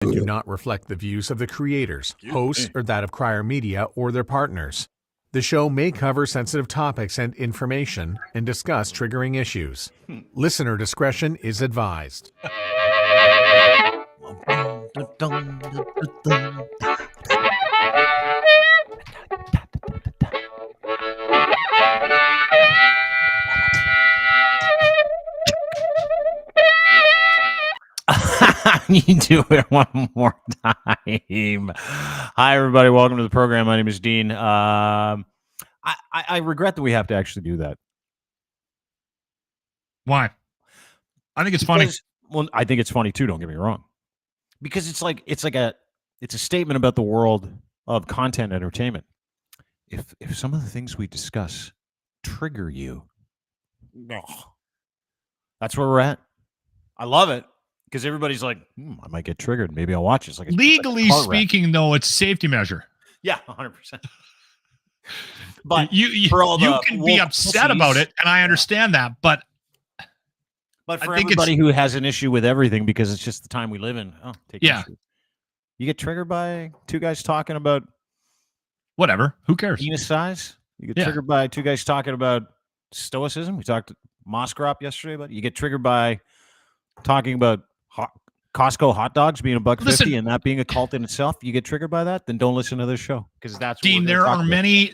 and do not reflect the views of the creators, hosts, or that of Crier Media or their partners. The show may cover sensitive topics and information and discuss triggering issues. Listener discretion is advised. You do it one more time. Hi, everybody. Welcome to the program. My name is Dean. I regret that we have to actually do that. Why? I think it's funny. Well, I think it's funny too. Don't get me wrong, because it's a statement about the world of content entertainment. If some of the things we discuss trigger you, that's where we're at. I love it. Because everybody's like, I might get triggered. Maybe I'll watch it. It's like legally speaking, though, it's a safety measure. Yeah, 100%. But you can be upset about it, and I understand that. But for everybody who has an issue with everything, because it's just the time we live in, issue. You get triggered by two guys talking about whatever. Who cares? Penis size. You get triggered by two guys talking about stoicism. We talked to Moskrop yesterday, but you get triggered by talking about Costco hot dogs being $1.50 and that being a cult in itself. You get triggered by that, then don't listen to this show, because that's Dean. There are many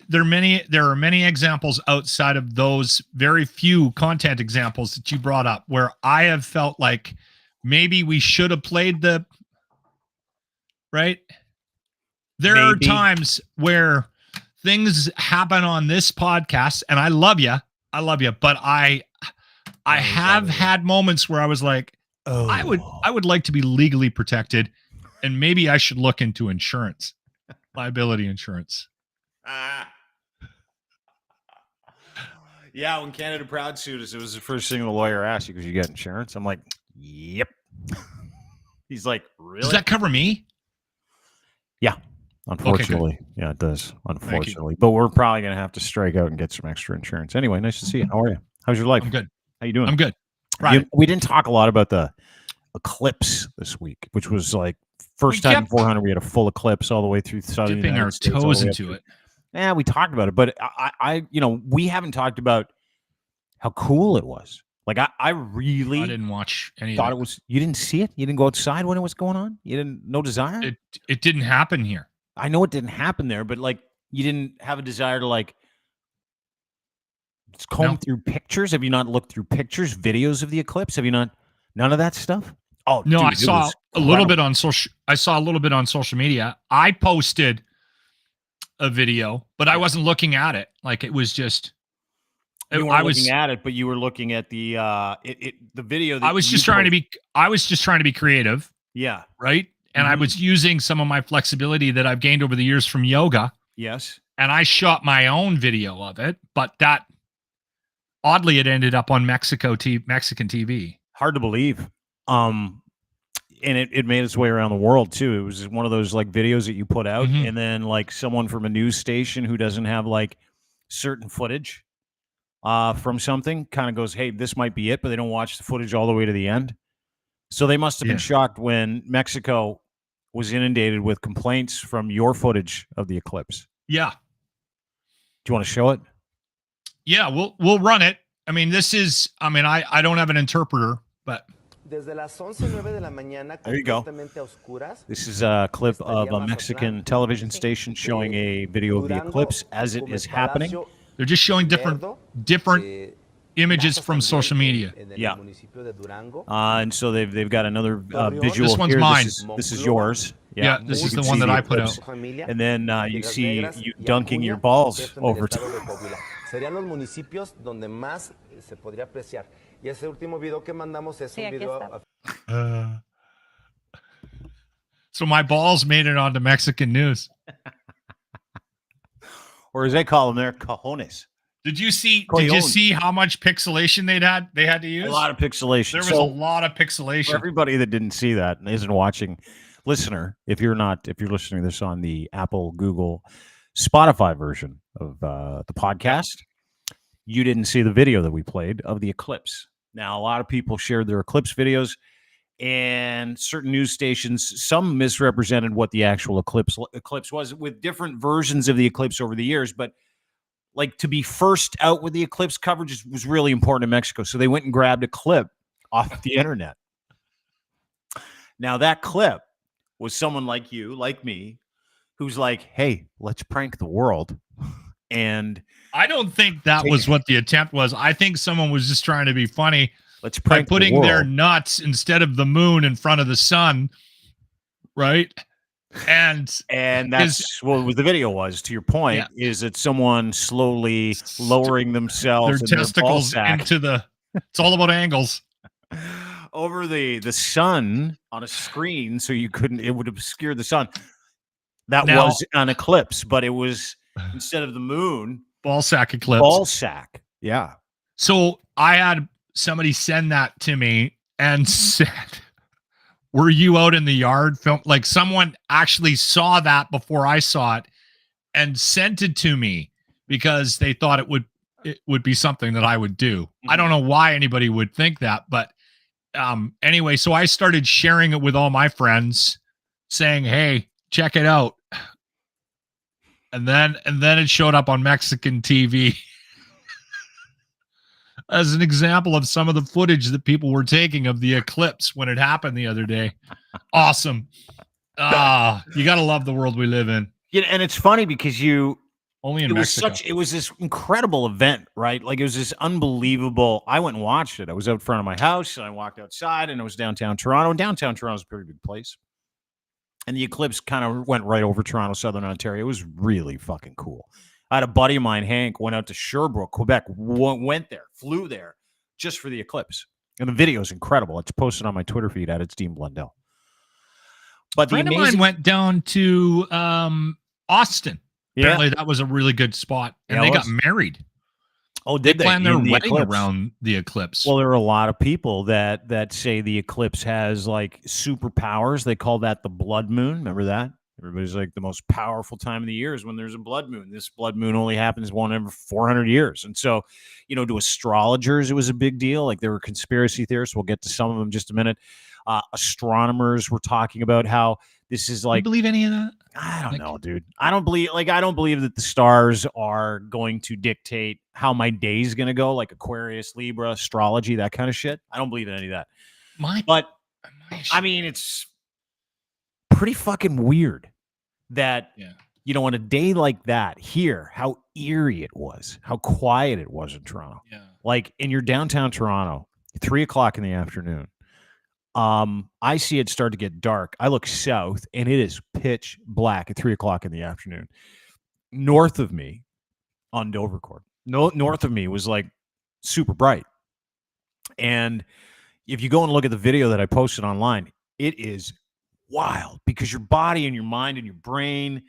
examples outside of those very few content examples that you brought up where I have felt like maybe we should have played the right. There are times where things happen on this podcast, and I love you, but I have had moments where I was like, I would like to be legally protected, and maybe I should look into insurance, liability insurance. Yeah, when Canada Proud sued us, it was the first thing the lawyer asked you, because you get insurance. I'm like, yep. He's like, really? Does that cover me? Yeah, unfortunately. Okay, yeah, it does, unfortunately. But we're probably going to have to strike out and get some extra insurance. Anyway, nice to see you. How are you? How's your life? I'm good. How you doing? I'm good. Right. We didn't talk a lot about the eclipse this week, which was like first time in 400 we had a full eclipse all the way through southern dipping our toes into it. Yeah, we talked about it, but we haven't talked about how cool it was. Like I didn't watch any. Thought it was. You didn't see it. You didn't go outside when it was going on. You didn't. No desire. It didn't happen here. I know it didn't happen there, but like you didn't have a desire to like comb through pictures. Have you not looked through pictures, videos of the eclipse? Have you not? None of that stuff. Oh no, dude, I saw a little bit on social. I saw a little bit on social media. I posted a video, but I wasn't looking at it. Like it was just. You weren't looking at it, but you were looking at the video. That I was just trying to be. I was just trying to be creative. Yeah. Right. And I was using some of my flexibility that I've gained over the years from yoga. Yes. And I shot my own video of it, but that oddly it ended up on Mexican TV. Hard to believe. And it made its way around the world too. It was one of those like videos that you put out, and then like someone from a news station who doesn't have like certain footage from something kind of goes, hey, this might be it, but they don't watch the footage all the way to the end. So they must have been shocked when Mexico was inundated with complaints from your footage of the eclipse. Yeah. Do you want to show it? Yeah, we'll run it. I mean, I don't have an interpreter, but there you go. This is a clip of a Mexican television station showing a video of the eclipse as it is happening. They're just showing different images from social media. Yeah. And so they've got another visual. This one's here. mine. This is yours. Yeah, this is the one that I put out. And then you see you dunking your balls over top. Serían los municipios donde más se podría apreciar. Y ese último video que mandamos es un video. So my balls made it onto Mexican news. Or as they call them, they're cojones. Did you see how much pixelation they had to use? A lot of pixelation. There was a lot of pixelation. For everybody that didn't see that and isn't watching, listener, if you're listening to this on the Apple, Google, Spotify version of the podcast, you didn't see the video that we played of the eclipse. Now, a lot of people shared their eclipse videos, and certain news stations, some misrepresented what the actual eclipse was, with different versions of the eclipse over the years. But like, to be first out with the eclipse coverage was really important in Mexico. So they went and grabbed a clip off the internet. Now that clip was someone like you, like me, who's like, hey, let's prank the world. And I don't think that was what the attempt was. I think someone was just trying to be funny. Let's prank by putting the their world. nuts instead of the moon in front of the sun, right? And that's what the video was. To your point, is that someone slowly lowering themselves, their testicles into the. It's all about angles over the sun on a screen, so you couldn't. It would obscure the sun. That was an eclipse, but it was instead of the moon, ball sack eclipse. Ball sack, yeah. So I had somebody send that to me and said, were you out in the yard film? Like, someone actually saw that before I saw it and sent it to me because they thought it would be something that I would do. I don't know why anybody would think that, but anyway, so I started sharing it with all my friends saying, hey, check it out. And then it showed up on Mexican TV as an example of some of the footage that people were taking of the eclipse when it happened the other day. Awesome. You got to love the world we live in. Yeah, and it's funny because only in Mexico. It was this incredible event, right? Like, it was this unbelievable. I went and watched it. I was out front of my house and I walked outside and it was downtown Toronto. Downtown Toronto is a pretty big place. And the eclipse kind of went right over Toronto, Southern Ontario. It was really fucking cool. I had a buddy of mine, Hank, went out to Sherbrooke, Quebec, went there, flew there just for the eclipse. And the video is incredible. It's posted on my Twitter feed at It's Dean Blundell. But a friend of mine went down to Austin. Yeah. Apparently that was a really good spot. And they got married. Oh, did they? Planned their wedding eclipse around the eclipse. Well, there are a lot of people that say the eclipse has like superpowers. They call that the blood moon. Remember that? Everybody's like, the most powerful time of the year is when there's a blood moon. This blood moon only happens one every 400 years. And so, to astrologers, it was a big deal. Like, there were conspiracy theorists. We'll get to some of them in just a minute. Astronomers were talking about how this is like. You believe any of that? I don't know, dude. I don't believe that the stars are going to dictate how my day's going to go, like Aquarius, Libra, astrology, that kind of shit. I don't believe in any of that. I mean, it's pretty fucking weird that, on a day like that here, how eerie it was, how quiet it was in Toronto. Yeah. Like, in your downtown Toronto, 3:00 in the afternoon, I see it start to get dark. I look south and it is pitch black at 3:00 in the afternoon. North of me on Dovercourt, north of me was like super bright. And if you go and look at the video that I posted online, it is wild because your body and your mind and your brain,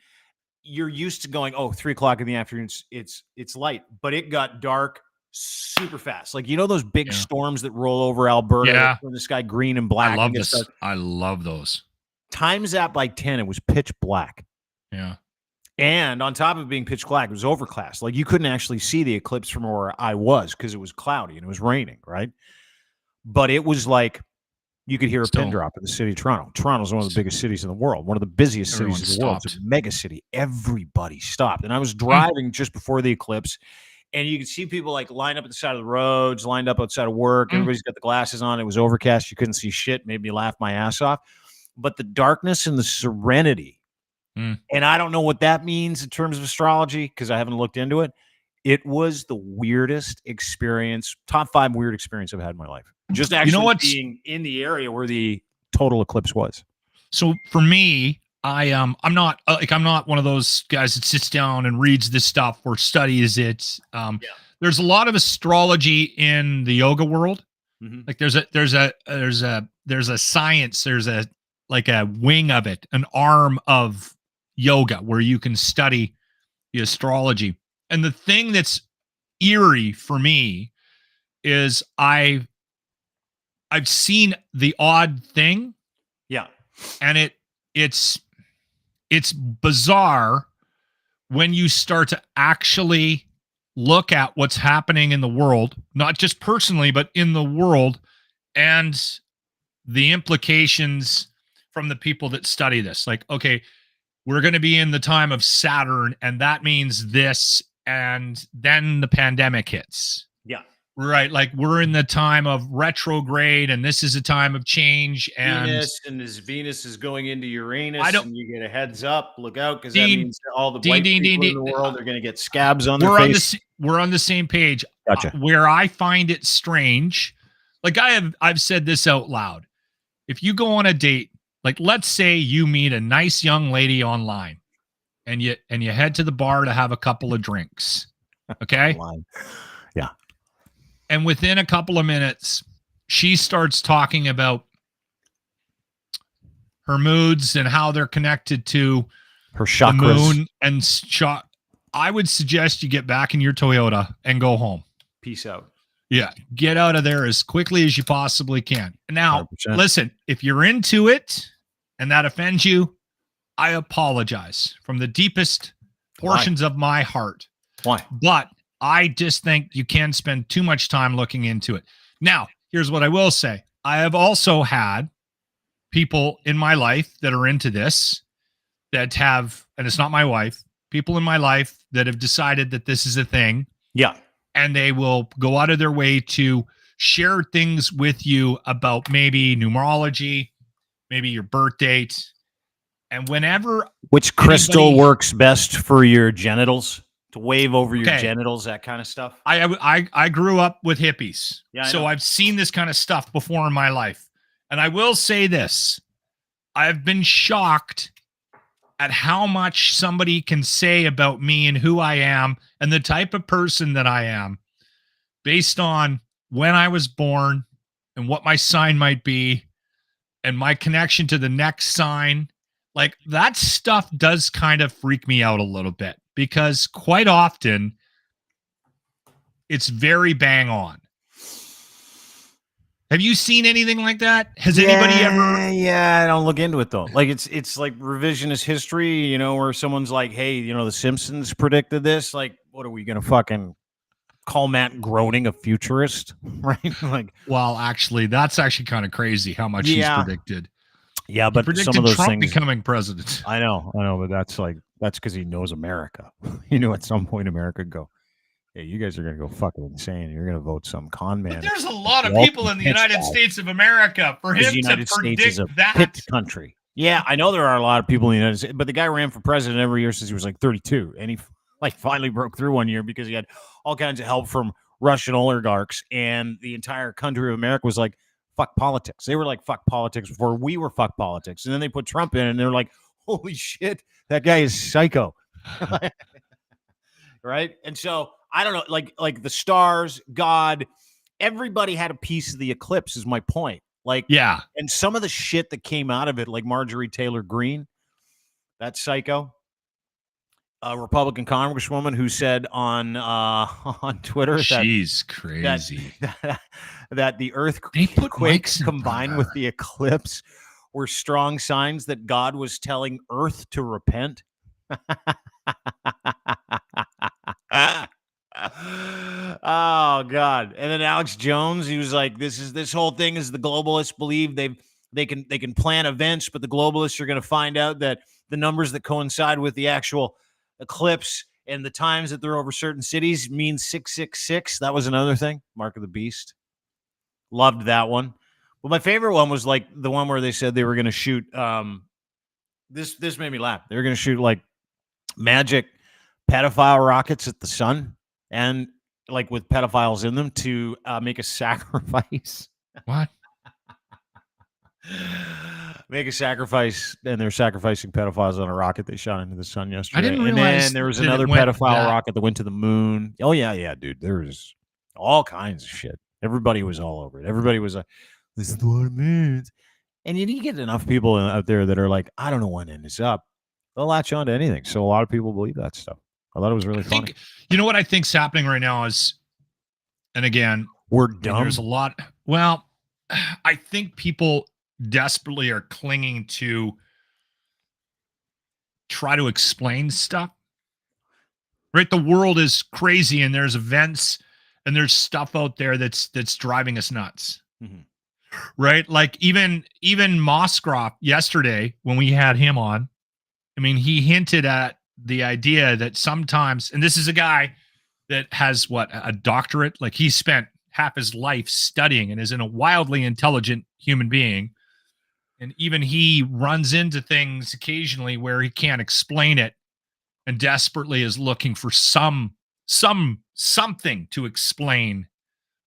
you're used to going, 3:00 in the afternoon, it's light, but it got dark super fast. Like, those big storms that roll over Alberta, turn the sky green and black. I love those. Times that by 10, it was pitch black. Yeah. And on top of being pitch black, it was overcast. Like, you couldn't actually see the eclipse from where I was because it was cloudy and it was raining, right? But it was like you could hear a pin drop in the city of Toronto. Toronto's one of the biggest cities in the world, one of the busiest cities in the world. It's a mega city. Everybody stopped. And I was driving just before the eclipse, and you could see people like lined up at the side of the roads, lined up outside of work. Everybody's got the glasses on. It was overcast. You couldn't see shit. Made me laugh my ass off. But the darkness and the serenity, and I don't know what that means in terms of astrology because I haven't looked into it. It was the weirdest experience, top 5 weird experience I've had in my life. Just actually being in the area where the total eclipse was. So for me, I'm not one of those guys that sits down and reads this stuff or studies it. There's a lot of astrology in the yoga world. Mm-hmm. Like there's a science, there's a wing of it, an arm of yoga where you can study the astrology. And the thing that's eerie for me is I've seen the odd thing. Yeah. And it's bizarre when you start to actually look at what's happening in the world, not just personally, but in the world. And the implications from the people that study this. Like, okay, we're going to be in the time of Saturn, and that means this, and then the pandemic hits. Yeah. Right. Like we're in the time of retrograde, and this is a time of change. And Venus is going into Uranus, I don't- and you get a heads up, look out, because that Dean, means that all the Dean, white Dean, people Dean, in the Dean. world are going to get scabs on their we're face. we're on the same page. Gotcha. Where I find it strange, like I've said this out loud. If you go on a date, like let's say you meet a nice young lady online, and you head to the bar to have a couple of drinks. Okay. Yeah. And within a couple of minutes, she starts talking about her moods and how they're connected to Her chakras. the moon and I would suggest you get back in your Toyota and go home. Peace out. Yeah. Get out of there as quickly as you possibly can. Now, 100%. listen, if you're into it and that offends you, I apologize from the deepest portions of my heart. Why? But I just think you can spend too much time looking into it. Now, here's what I will say. I have also had people in my life that are into this that have, and it's not my wife, people in my life that have decided that this is a thing. Yeah. And they will go out of their way to share things with you about maybe numerology, maybe your birth date. And whenever Which crystal anybody- works best for your genitals? To wave over your Okay. genitals, that kind of stuff. I grew up with hippies. Yeah, I so know. I've seen this kind of stuff before in my life. And I will say this. I've been shocked at how much somebody can say about me and who I am and the type of person that I am based on when I was born and what my sign might be and my connection to the next sign. Like that stuff does kind of freak me out a little bit because quite often it's very bang on. Have you seen anything like that? Has anybody ever? Yeah, I don't look into it though. Like it's like revisionist history, you know, where someone's like, "Hey, you know, the Simpsons predicted this." Like, what are we gonna fucking call Matt Groening a futurist, right? Like, Well, actually, that's actually kind of crazy how much he's predicted. yeah, He but predicted some of those Trump things. becoming president. I know, but that's because he knows America. He knew at some point America would go, "Hey, you guys are gonna go fucking insane. You're gonna vote some con man." But there's a lot of Walton people in the pitch United guy. States of America for Because him the to United States predict is a that. pit country. Yeah, I know there are a lot of people in the United States, but the guy ran for president every year since he was like 32, and he finally broke through one year because he had all kinds of help from Russian oligarchs, and the entire country of America was like, fuck politics. They were like, fuck politics before we were fuck politics. And then they put Trump in, and they're like, holy shit, that guy is psycho. Right? And so, I don't know, like the stars, God, everybody had a piece of the eclipse is my point. Like, Yeah. and some of the shit that came out of it, like Marjorie Taylor Greene, that psycho, a Republican congresswoman who said on Twitter She's crazy. that the They put earthquake mics in combined front with of the eclipse were strong signs that God was telling Earth to repent. Oh God. And then Alex Jones, he was like, this whole thing is the globalists believe they can plan events, but the globalists are going to find out that the numbers that coincide with the actual eclipse and the times that they're over certain cities mean 666. That was another thing. Mark of the Beast. Loved that one. But my favorite one was like the one where they said they were going to shoot this made me laugh. They were going to shoot like magic pedophile rockets at the sun and like with pedophiles in them to make a sacrifice. What? Make a sacrifice, and they're sacrificing pedophiles on a rocket they shot into the sun yesterday. I didn't and realize then there was that it another went pedophile that- rocket that went to the moon. Oh yeah, dude. There was all kinds of shit. Everybody was all over it. Everybody was like, "This is what it means." And you get enough people out there that are like, "I don't know when it is up." They'll latch on to anything. So a lot of people believe that stuff. I thought it was really funny. You know what I think's happening right now is, and again, We're and dumb. there's a lot. Well, I think people desperately are clinging to try to explain stuff. Right? The world is crazy, and there's events and there's stuff out there that's driving us nuts. Mhm. Right? Like even Moskroff yesterday when we had him on, I mean, he hinted at the idea that sometimes, and this is a guy that has a doctorate, like he spent half his life studying and is a wildly intelligent human being. And even he runs into things occasionally where he can't explain it and desperately is looking for something to explain.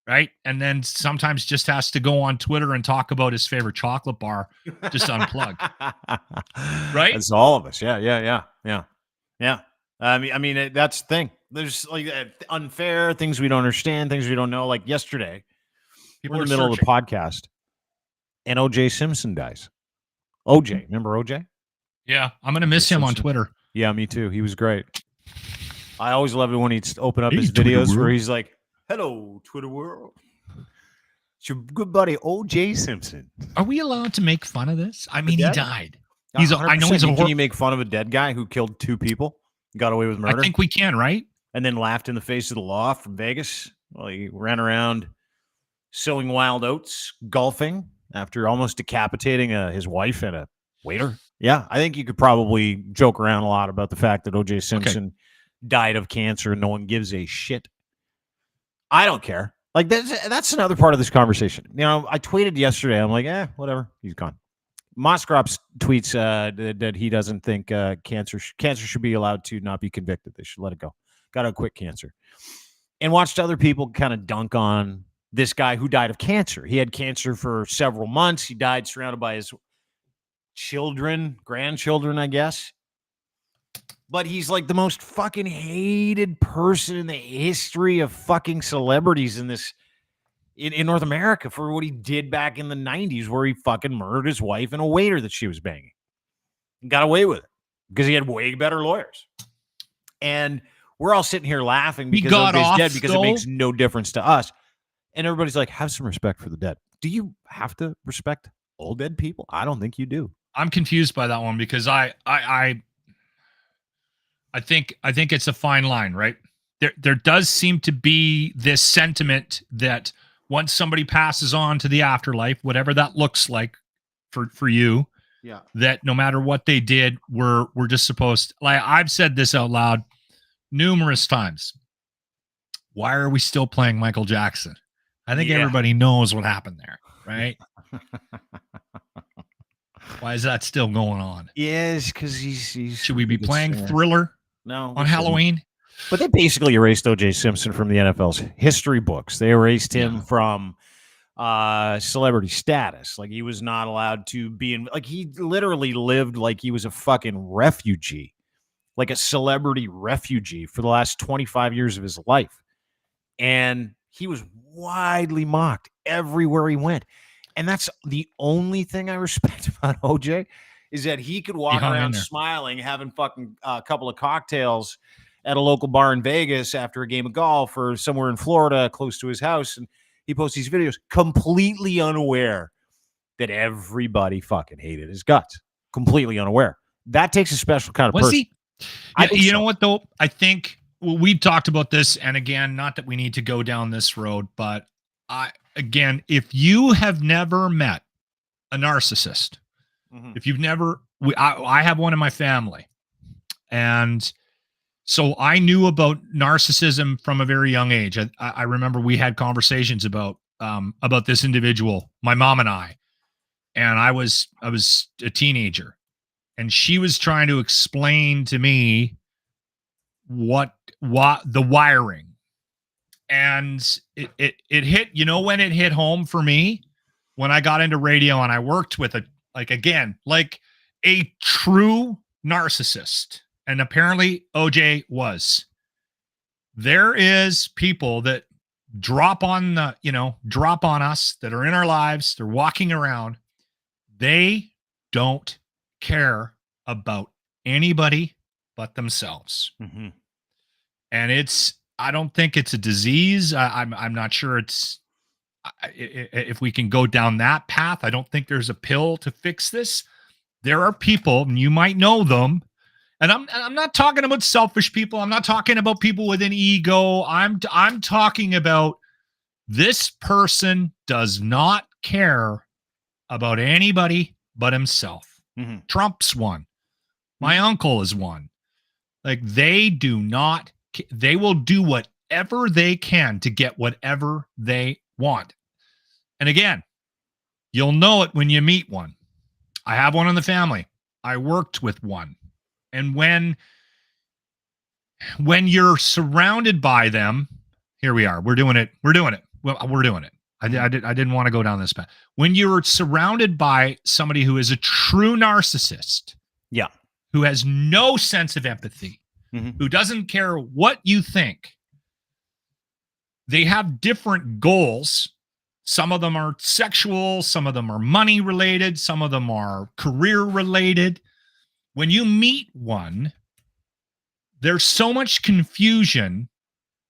Right. And then sometimes just has to go on Twitter and talk about his favorite chocolate bar, just unplugged. Right. That's all of us. Yeah. I mean, that's the thing. There's like unfair things we don't understand, things we don't know. Like yesterday, we're in the middle of the podcast and OJ Simpson dies. OJ, remember OJ? Yeah. I'm going to miss him on Twitter. Yeah, me too. He was great. I always loved it when he'd open up his videos where he's like, "Hello, Twitter world. It's your good buddy OJ Simpson." Are we allowed to make fun of this? I mean, he died. I know he's Can you make fun of a dead guy who killed 2 people, got away with murder? I think we can, right? And then laughed in the face of the law from Vegas. Well, he ran around sowing wild oats, golfing after almost decapitating his wife and a waiter. Yeah, I think you could probably joke around a lot about the fact that OJ Simpson died of cancer and no one gives a shit. I don't care. Like that's another part of this conversation. You know, I tweeted yesterday. I'm like, whatever. He's gone. Moskroff tweets that he doesn't think cancer should be allowed to not be convicted. They should let it go. Got to quit cancer. And watched other people kind of dunk on this guy who died of cancer. He had cancer for several months. He died surrounded by his grandchildren, I guess. But he's like the most fucking hated person in the history of fucking celebrities in North America for what he did back in the 90s, where he fucking murdered his wife and a waiter that she was banging. And got away with it because he had way better lawyers. And we're all sitting here laughing because OJ's dead because it makes no difference to us. And everybody's like, have some respect for the dead. Do you have to respect all dead people? I don't think you do. I'm confused by that one because I think it's a fine line, right? There does seem to be this sentiment that once somebody passes on to the afterlife, whatever that looks like for you, that no matter what they did, we're just supposed to, like I've said this out loud numerous times. Why are we still playing Michael Jackson? I think everybody knows what happened there, right? Why is that still going on? Yes, because he's should we be playing Thriller? No, on Halloween. But they basically erased O.J. Simpson from the NFL's history books. They erased him from celebrity status. Like he was not allowed to be in. Like he literally lived like he was a fucking refugee, like a celebrity refugee for the last 25 years of his life, and he was widely mocked everywhere he went. And that's the only thing I respect about O.J. is that he could walk around smiling, having fucking a couple of cocktails at a local bar in Vegas after a game of golf or somewhere in Florida close to his house. And he posts these videos completely unaware that everybody fucking hated his guts. Completely unaware. That takes a special kind of person. Was he? You know what, though? I think we've talked about this. And again, not that we need to go down this road, but again, if you have never met a narcissist, if you've never, I have one in my family. And so I knew about narcissism from a very young age. I remember we had conversations about this individual, my mom and I was a teenager, and she was trying to explain to me what the wiring, and it hit, when it hit home for me, when I got into radio and I worked with a true narcissist. And apparently OJ was. There is people that drop on us that are in our lives. They're walking around. They don't care about anybody but themselves. Mm-hmm. And I don't think it's a disease. I'm not sure if we can go down that path. I don't think there's a pill to fix this. There are people, and you might know them, and I'm not talking about selfish people. I'm not talking about people with an ego. I'm talking about this person does not care about anybody but himself. Mhm. Trump's one. My uncle is one. Like, they will do whatever they can to get whatever they want. And again, you'll know it when you meet one. I have one in the family. I worked with one. And when you're surrounded by them, here we are. We're doing it. Well, we're doing it. I didn't want to go down this path. When you're surrounded by somebody who is a true narcissist, Yeah. who has no sense of empathy, who doesn't care what you think, they have different goals. Some of them are sexual, some of them are money related, some of them are career related. When you meet one, there's so much confusion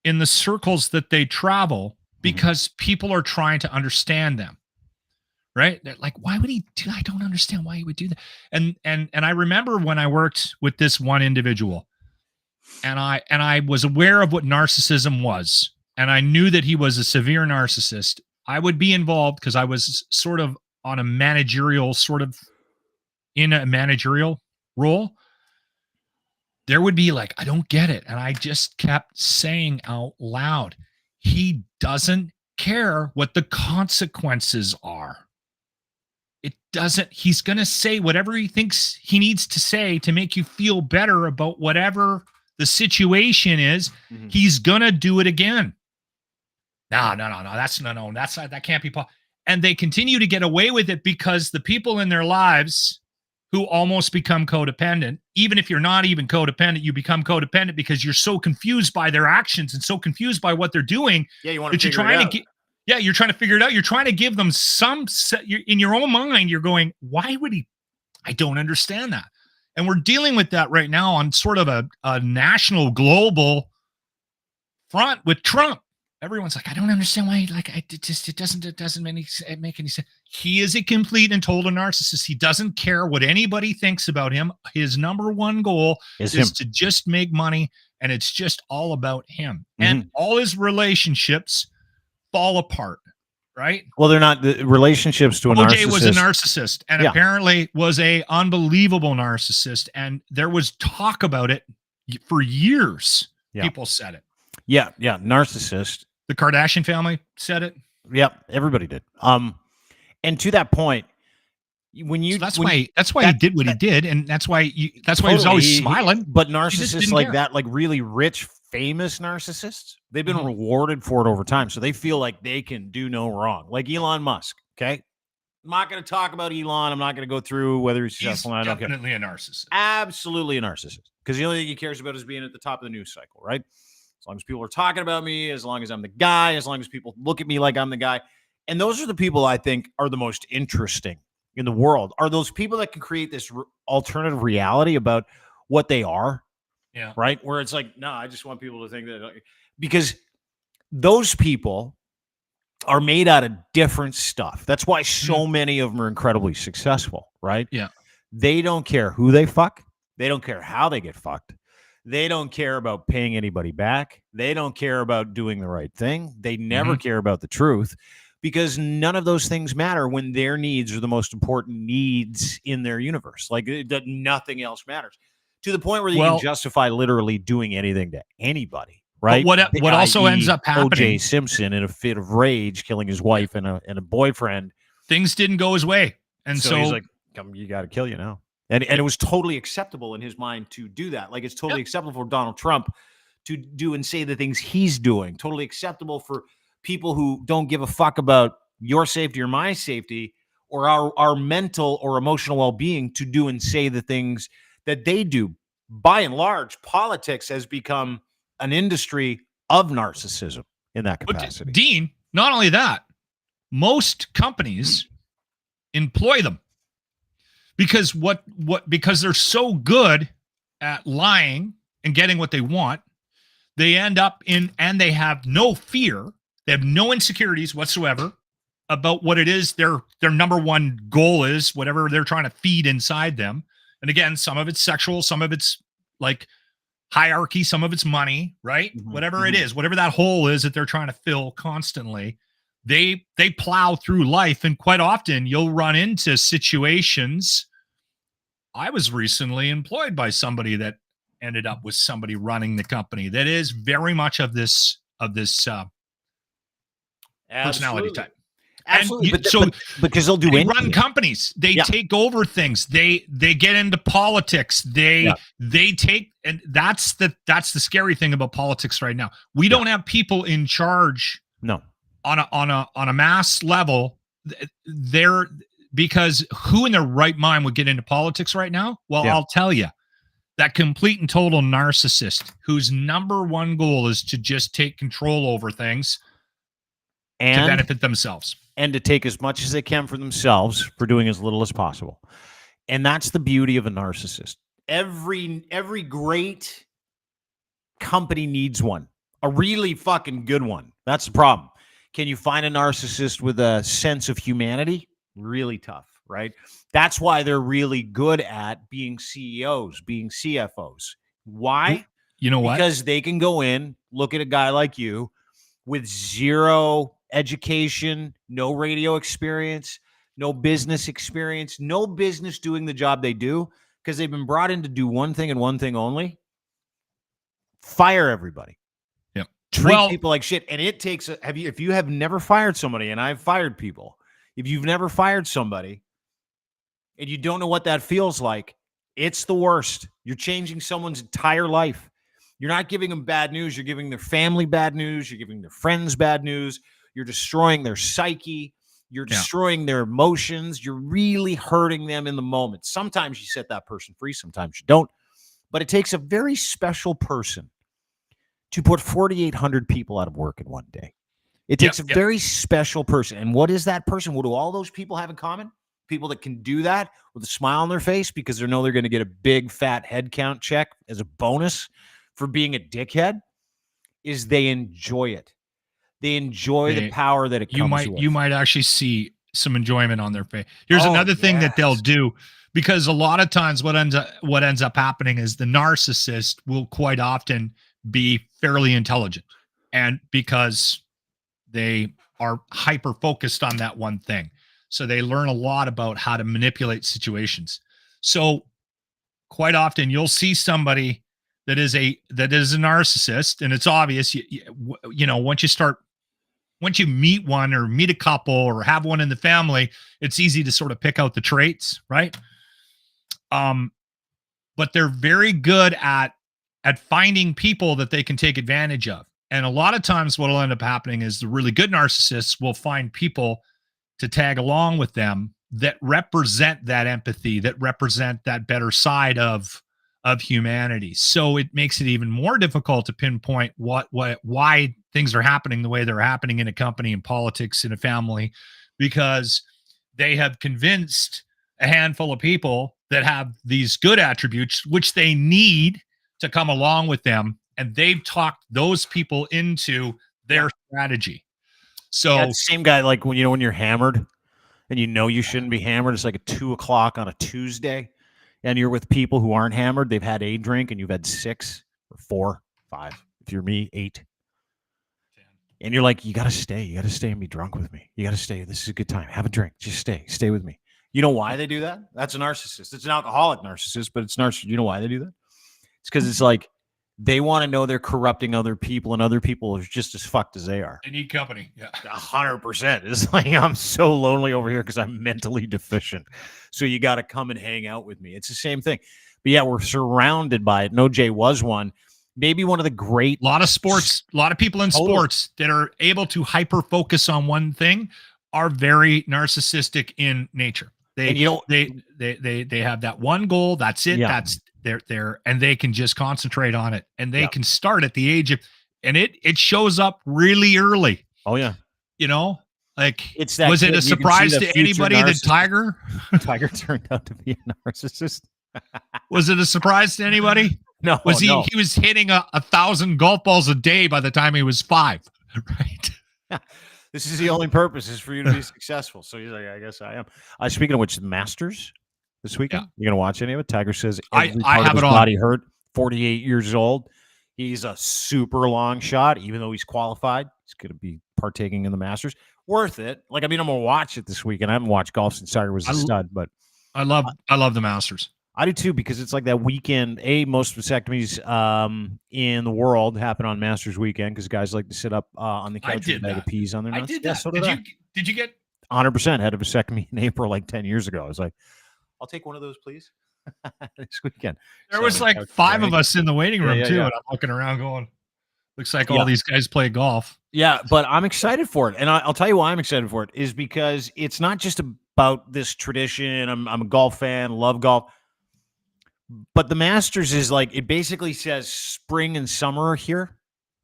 in the circles that they travel because people are trying to understand them, right? They're like, why would he do? I don't understand why he would do that. And I remember when I worked with this one individual, and I was aware of what narcissism was, and I knew that he was a severe narcissist. I would be involved because I was sort of on a managerial in a managerial role. There would be like, I don't get it. And I just kept saying out loud, he doesn't care what the consequences are. He's going to say whatever he thinks he needs to say to make you feel better about whatever the situation is. He's going to do it again. No. That can't be possible. And they continue to get away with it because the people in their lives who almost become codependent, even if you're not even codependent, you become codependent because you're so confused by their actions and so confused by what they're doing. Yeah, you want to figure it out. You're trying to figure it out. You're trying to give them in your own mind, you're going, why would he? I don't understand that. And we're dealing with that right now on sort of a national, global front with Trump. Everyone's like, I don't understand why. Like, it doesn't make any sense. He is a complete and total narcissist. He doesn't care what anybody thinks about him. His number one goal is to just make money, and it's just all about him. And all his relationships fall apart, right? Well, they're not the relationships to a narcissist. OJ was a narcissist, and apparently was a unbelievable narcissist. And there was talk about it for years. Yeah. People said it. Yeah, narcissist. The Kardashian family said it. Yep, everybody did. And to that point, that's why he did what he did, and that's why he's always smiling. But narcissists like that, like really rich, famous narcissists, they've been rewarded for it over time, so they feel like they can do no wrong. Like Elon Musk. Okay, I'm not going to talk about Elon. I'm not going to go through whether he's successful. He's definitely a narcissist. Absolutely a narcissist, because the only thing he cares about is being at the top of the news cycle, right? As long as people are talking about me, as long as I'm the guy, as long as people look at me like I'm the guy. And those are the people I think are the most interesting in the world, are those people that can create this alternative reality about what they are. Yeah. Right? Where it's like, no, I just want people to think that, because those people are made out of different stuff. That's why so many of them are incredibly successful, right? Yeah. They don't care who they fuck. They don't care how they get fucked. They don't care about paying anybody back. They don't care about doing the right thing. They never care about the truth, because none of those things matter when their needs are the most important needs in their universe. Like, nothing else matters, to the point where you can justify literally doing anything to anybody, right? What also ends up happening, O.J. Simpson in a fit of rage killing his wife and a boyfriend. Things didn't go his way. And so he's like, come, you got to kill you now. And it was totally acceptable in his mind to do that. Like, it's totally acceptable for Donald Trump to do and say the things he's doing. Totally acceptable for people who don't give a fuck about your safety or my safety or our mental or emotional well-being to do and say the things that they do. By and large, politics has become an industry of narcissism in that capacity. But Dean, not only that, most companies employ them. Because because they're so good at lying and getting what they want, they end up and they have no fear, they have no insecurities whatsoever about what it is their number one goal is, whatever they're trying to feed inside them. And again, some of it's sexual, some of it's like hierarchy, some of it's money, right? Whatever it is, whatever that hole is that they're trying to fill constantly, they plow through life, and quite often you'll run into situations. I was recently employed by somebody that ended up with somebody running the company that is very much of this personality type. Absolutely. And because they'll do they anything. run companies. They take over things. They get into politics. They take, and that's the scary thing about politics right now. We don't have people in charge. No. On a mass level, because who in their right mind would get into politics right now? Well, I'll tell you, that complete and total narcissist whose number one goal is to just take control over things and to benefit themselves. And to take as much as they can for themselves for doing as little as possible. And that's the beauty of a narcissist. Every great company needs one. A really fucking good one. That's the problem. Can you find a narcissist with a sense of humanity? Really tough, right? That's why they're really good at being CEOs, being CFOs. Why? You know what? Because they can go in, look at a guy like you with zero education, no radio experience, no business experience, no business doing the job they do, because they've been brought in to do one thing and one thing only: fire everybody. Treat people like shit. And it takes if you have never fired somebody, and I've fired people, if you've never fired somebody and you don't know what that feels like, it's the worst. You're changing someone's entire life. You're not giving them bad news. You're giving their family bad news. You're giving their friends bad news. You're destroying their psyche. You're destroying their emotions. You're really hurting them in the moment. Sometimes you set that person free. Sometimes you don't. But it takes a very special person to put 4,800 people out of work in one day. It takes a very special person. And what is that person? What do all those people have in common? People that can do that with a smile on their face because they know they're going to get a big fat head count check as a bonus for being a dickhead, is they enjoy it. They enjoy the power that it comes with. You might actually see some enjoyment on their face. Here's another thing that they'll do, because a lot of times what ends up happening is the narcissist will quite often be fairly intelligent, and because they are hyper focused on that one thing, so they learn a lot about how to manipulate situations. So quite often you'll see somebody that is a narcissist, and it's obvious. You know, once you meet one or meet a couple or have one in the family, it's easy to sort of pick out the traits, right? But they're very good at finding people that they can take advantage of. And a lot of times what will end up happening is the really good narcissists will find people to tag along with them that represent that empathy, that represent that better side of humanity. So it makes it even more difficult to pinpoint why things are happening the way they're happening in a company, in politics, in a family, because they have convinced a handful of people that have these good attributes, which they need to come along with them, and they've talked those people into their strategy. So the same guy, like when you're hammered and you shouldn't be hammered. It's like a 2:00 on a Tuesday, and you're with people who aren't hammered. They've had a drink, and you've had 6 or 4, 5. If you're me, 8. And you're like, you got to stay. You got to stay and be drunk with me. You got to stay. This is a good time. Have a drink. Just stay with me. You know why they do that? That's a narcissist. It's an alcoholic narcissist, but it's narcissist. You know why they do that? It's because it's like they want to know they're corrupting other people, and other people are just as fucked as they are. They need company. Yeah. 100%. It's like, I'm so lonely over here because I'm mentally deficient. So you got to come and hang out with me. It's the same thing. But yeah, we're surrounded by it. No, Jay was one. Maybe one of the great... A lot of people in sports that are able to hyper focus on one thing are very narcissistic in nature. They have that one goal. That's it. Yeah. That's they're and they can just concentrate on it, and they can start at the age of, and it shows up really early. Oh yeah. You know, like, it's that was it a surprise to anybody that Tiger turned out to be a narcissist? Was it a surprise to anybody? No. Was he was hitting 1,000 golf balls a day by the time he was 5, right? This is the only purpose, is for you to be successful. So he's like, I guess I am. Speaking of which, the Masters this weekend. You gonna watch any of it? Tiger says every part of his body hurt. 48 years old. He's a super long shot, even though he's qualified. He's gonna be partaking in the Masters. worth it. Like, I mean, I'm gonna watch it this weekend. I haven't watched golf since Tiger was a stud, but I love the Masters. I do too, because it's like that weekend. Most vasectomies in the world happen on Masters weekend because guys like to sit up on the couch with a bag of peas on their nuts. I did Yeah, that. so Did you get 100% had a vasectomy in April like 10 years ago. I was like, I'll take one of those, please. This weekend. There So was like 5 of us in the waiting room too, yeah. and I'm looking around going, looks like all these guys play golf. Yeah, but I'm excited for it. And I'll tell you why I'm excited for it is because it's not just about this tradition. I'm a golf fan, love golf. But the Masters is like, it basically says spring and summer here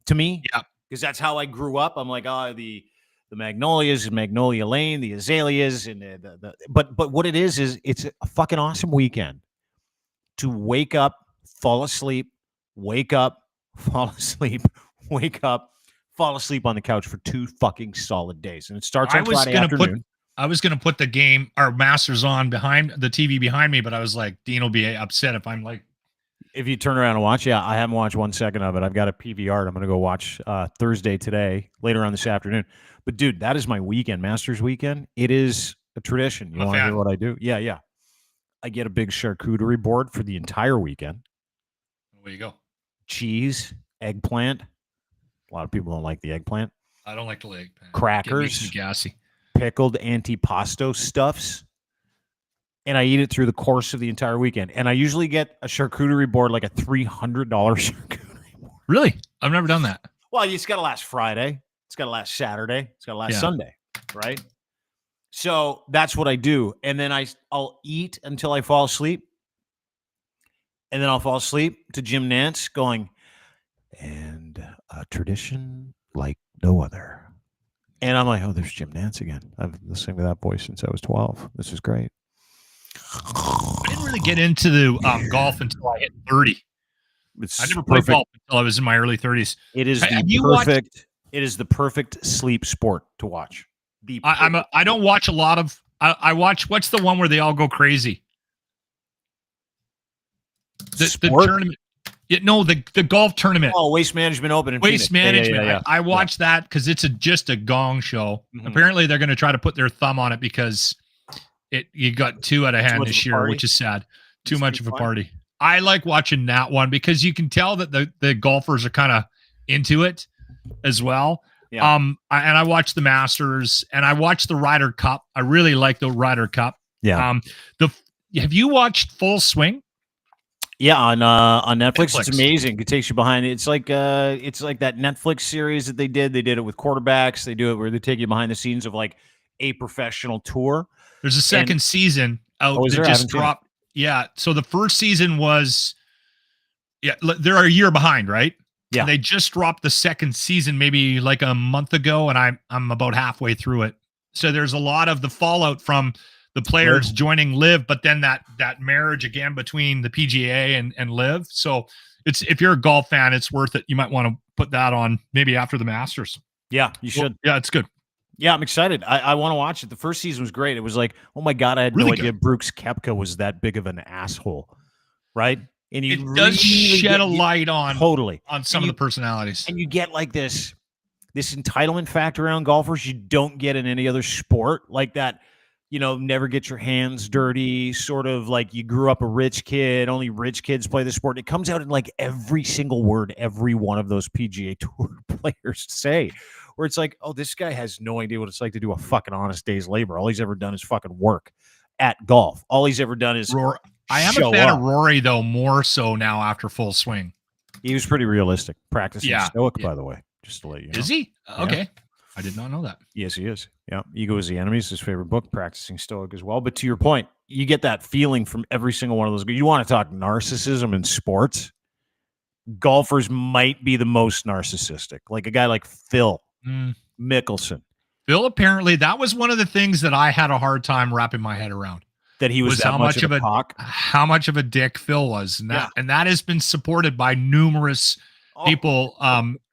to me. Yeah. Because that's how I grew up. I'm like, the magnolias and Magnolia Lane, the azaleas, and but what it is it's a fucking awesome weekend to wake up, fall asleep, wake up, fall asleep, wake up, fall asleep on the couch for 2 fucking solid days. And it starts on Friday afternoon. I was going to put the game, our Masters on behind the TV behind me, but I was like, Dean will be upset if I'm like. If you turn around and watch, I haven't watched 1 second of it. I've got a PVR. I'm going to go watch Thursday today, later on this afternoon. But dude, that is my weekend, Masters weekend. It is a tradition. You want to hear what I do? Yeah. I get a big charcuterie board for the entire weekend. There you go. Cheese, eggplant. A lot of people don't like the eggplant. I don't like the eggplant. Crackers. It makes me gassy. Pickled antipasto stuffs, and I eat it through the course of the entire weekend. And I usually get a charcuterie board, like a $300 charcuterie board. Really? I've never done that. Well, it's got to last Friday. It's got to last Saturday. It's got to last Sunday, right? So that's what I do. And then I'll eat until I fall asleep. And then I'll fall asleep to Jim Nantz going, and a tradition like no other. And I'm like, oh, there's Jim Nantz again. I've been listening to that voice since I was 12. This is great. I didn't really get into the golf until I hit 30. I never played golf until I was in my early 30s. It is it is the perfect sleep sport to watch. I don't watch a lot of. I watch. What's the one where they all go crazy? The tournament. The golf tournament. Oh, Waste Management Open. In Waste Phoenix. Management. Yeah. I watch that because it's just a gong show. Mm-hmm. Apparently, they're going to try to put their thumb on it because you got 2 out of hand this year, which is sad. Too much of a party. I like watching that one because you can tell that the golfers are kind of into it as well. Yeah. I watch the Masters and I watch the Ryder Cup. I really like the Ryder Cup. Yeah. Have you watched Full Swing? Yeah, on Netflix. It's amazing. It takes you behind. It's like that Netflix series that they did. They did it with quarterbacks. They do it where they take you behind the scenes of like a professional tour. There's a second season out that just dropped. Yeah. So the first season was, they're a year behind, right? Yeah. And they just dropped the second season maybe like a month ago, and I'm about halfway through it. So there's a lot of the fallout from the players joining Live, but then that marriage again between the PGA and Live. So if you're a golf fan, it's worth it. You might want to put that on maybe after the Masters. Yeah, you should. Well, yeah, it's good. Yeah, I'm excited. I want to watch it. The first season was great. It was like, oh my God, I had no idea Brooks Koepka was that big of an asshole, right? And it does shed a light on some of the personalities. And you get like this entitlement factor around golfers you don't get in any other sport, like that, never get your hands dirty, sort of like you grew up a rich kid, only rich kids play the sport. It comes out in like every single word every one of those PGA Tour players say, where it's like, oh, this guy has no idea what it's like to do a fucking honest day's labor. All he's ever done is fucking work at golf. All he's ever done is I am a fan of Rory, though, more so now after Full Swing. He was pretty realistic, practicing stoic, by the way, just to let you know. Is he? Okay. Yeah. I did not know that. Yes, he is. Yeah. Ego is the Enemy is his favorite book, practicing stoic as well. But to your point, you get that feeling from every single one of those. You want to talk narcissism in sports? Golfers might be the most narcissistic, like a guy like Phil Mickelson. Phil, apparently, that was one of the things that I had a hard time wrapping my head around. That he was that how much of a cock. How much of a dick Phil was, and that has been supported by numerous people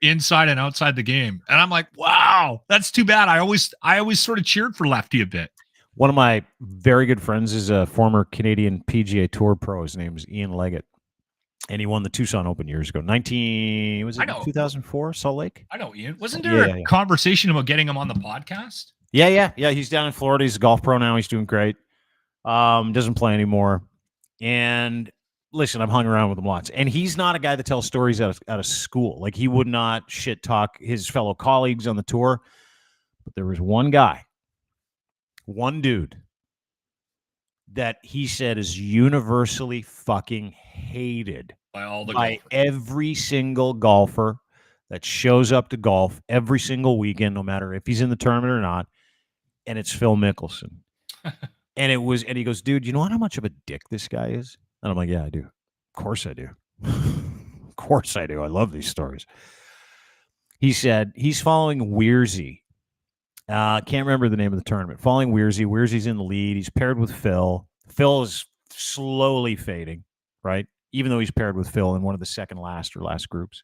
inside and outside the game. And I'm like, wow, that's too bad. I always sort of cheered for Lefty a bit. One of my very good friends is a former Canadian PGA Tour pro. His name is Ian Leggett, and he won the Tucson Open years ago. 2004, Salt Lake? I know, Ian. Wasn't there a conversation about getting him on the podcast? Yeah. He's down in Florida. He's a golf pro now. He's doing great. Doesn't play anymore. And listen, I've hung around with him lots. And he's not a guy that tells stories out of school. Like, he would not shit talk his fellow colleagues on the tour. But there was one dude that he said is universally fucking hated by every single golfer that shows up to golf every single weekend, no matter if he's in the tournament or not. And it's Phil Mickelson. And he goes, dude, you know how much of a dick this guy is? And I'm like, yeah, I do. Of course I do. Of course I do. I love these stories. He said he's following Weirzy. Can't remember the name of the tournament. Following Weirzy. Weirzy's in the lead. He's paired with Phil. Phil is slowly fading, right? Even though he's paired with Phil in one of the second last or last groups.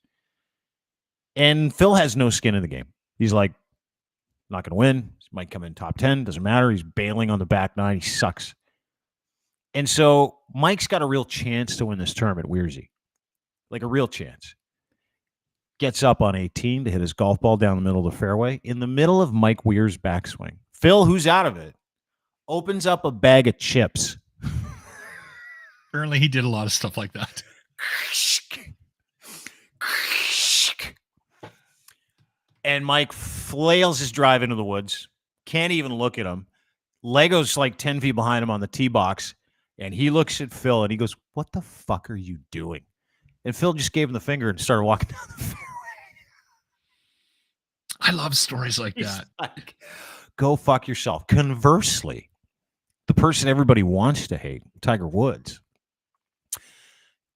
And Phil has no skin in the game. He's like, not going to win. He might come in top 10. Doesn't matter. He's bailing on the back nine. He sucks. And so Mike's got a real chance to win this tournament, Weirzy. Like, a real chance. Gets up on 18 to hit his golf ball down the middle of the fairway in the middle of Mike Weir's backswing. Phil, who's out of it, opens up a bag of chips. Apparently he did a lot of stuff like that. And Mike flails his drive into the woods. Can't even look at him. Lego's like 10 feet behind him on the tee box. And he looks at Phil and he goes, what the fuck are you doing? And Phil just gave him the finger and started walking down the fairway. I love stories like that. Like, go fuck yourself. Conversely, the person everybody wants to hate, Tiger Woods,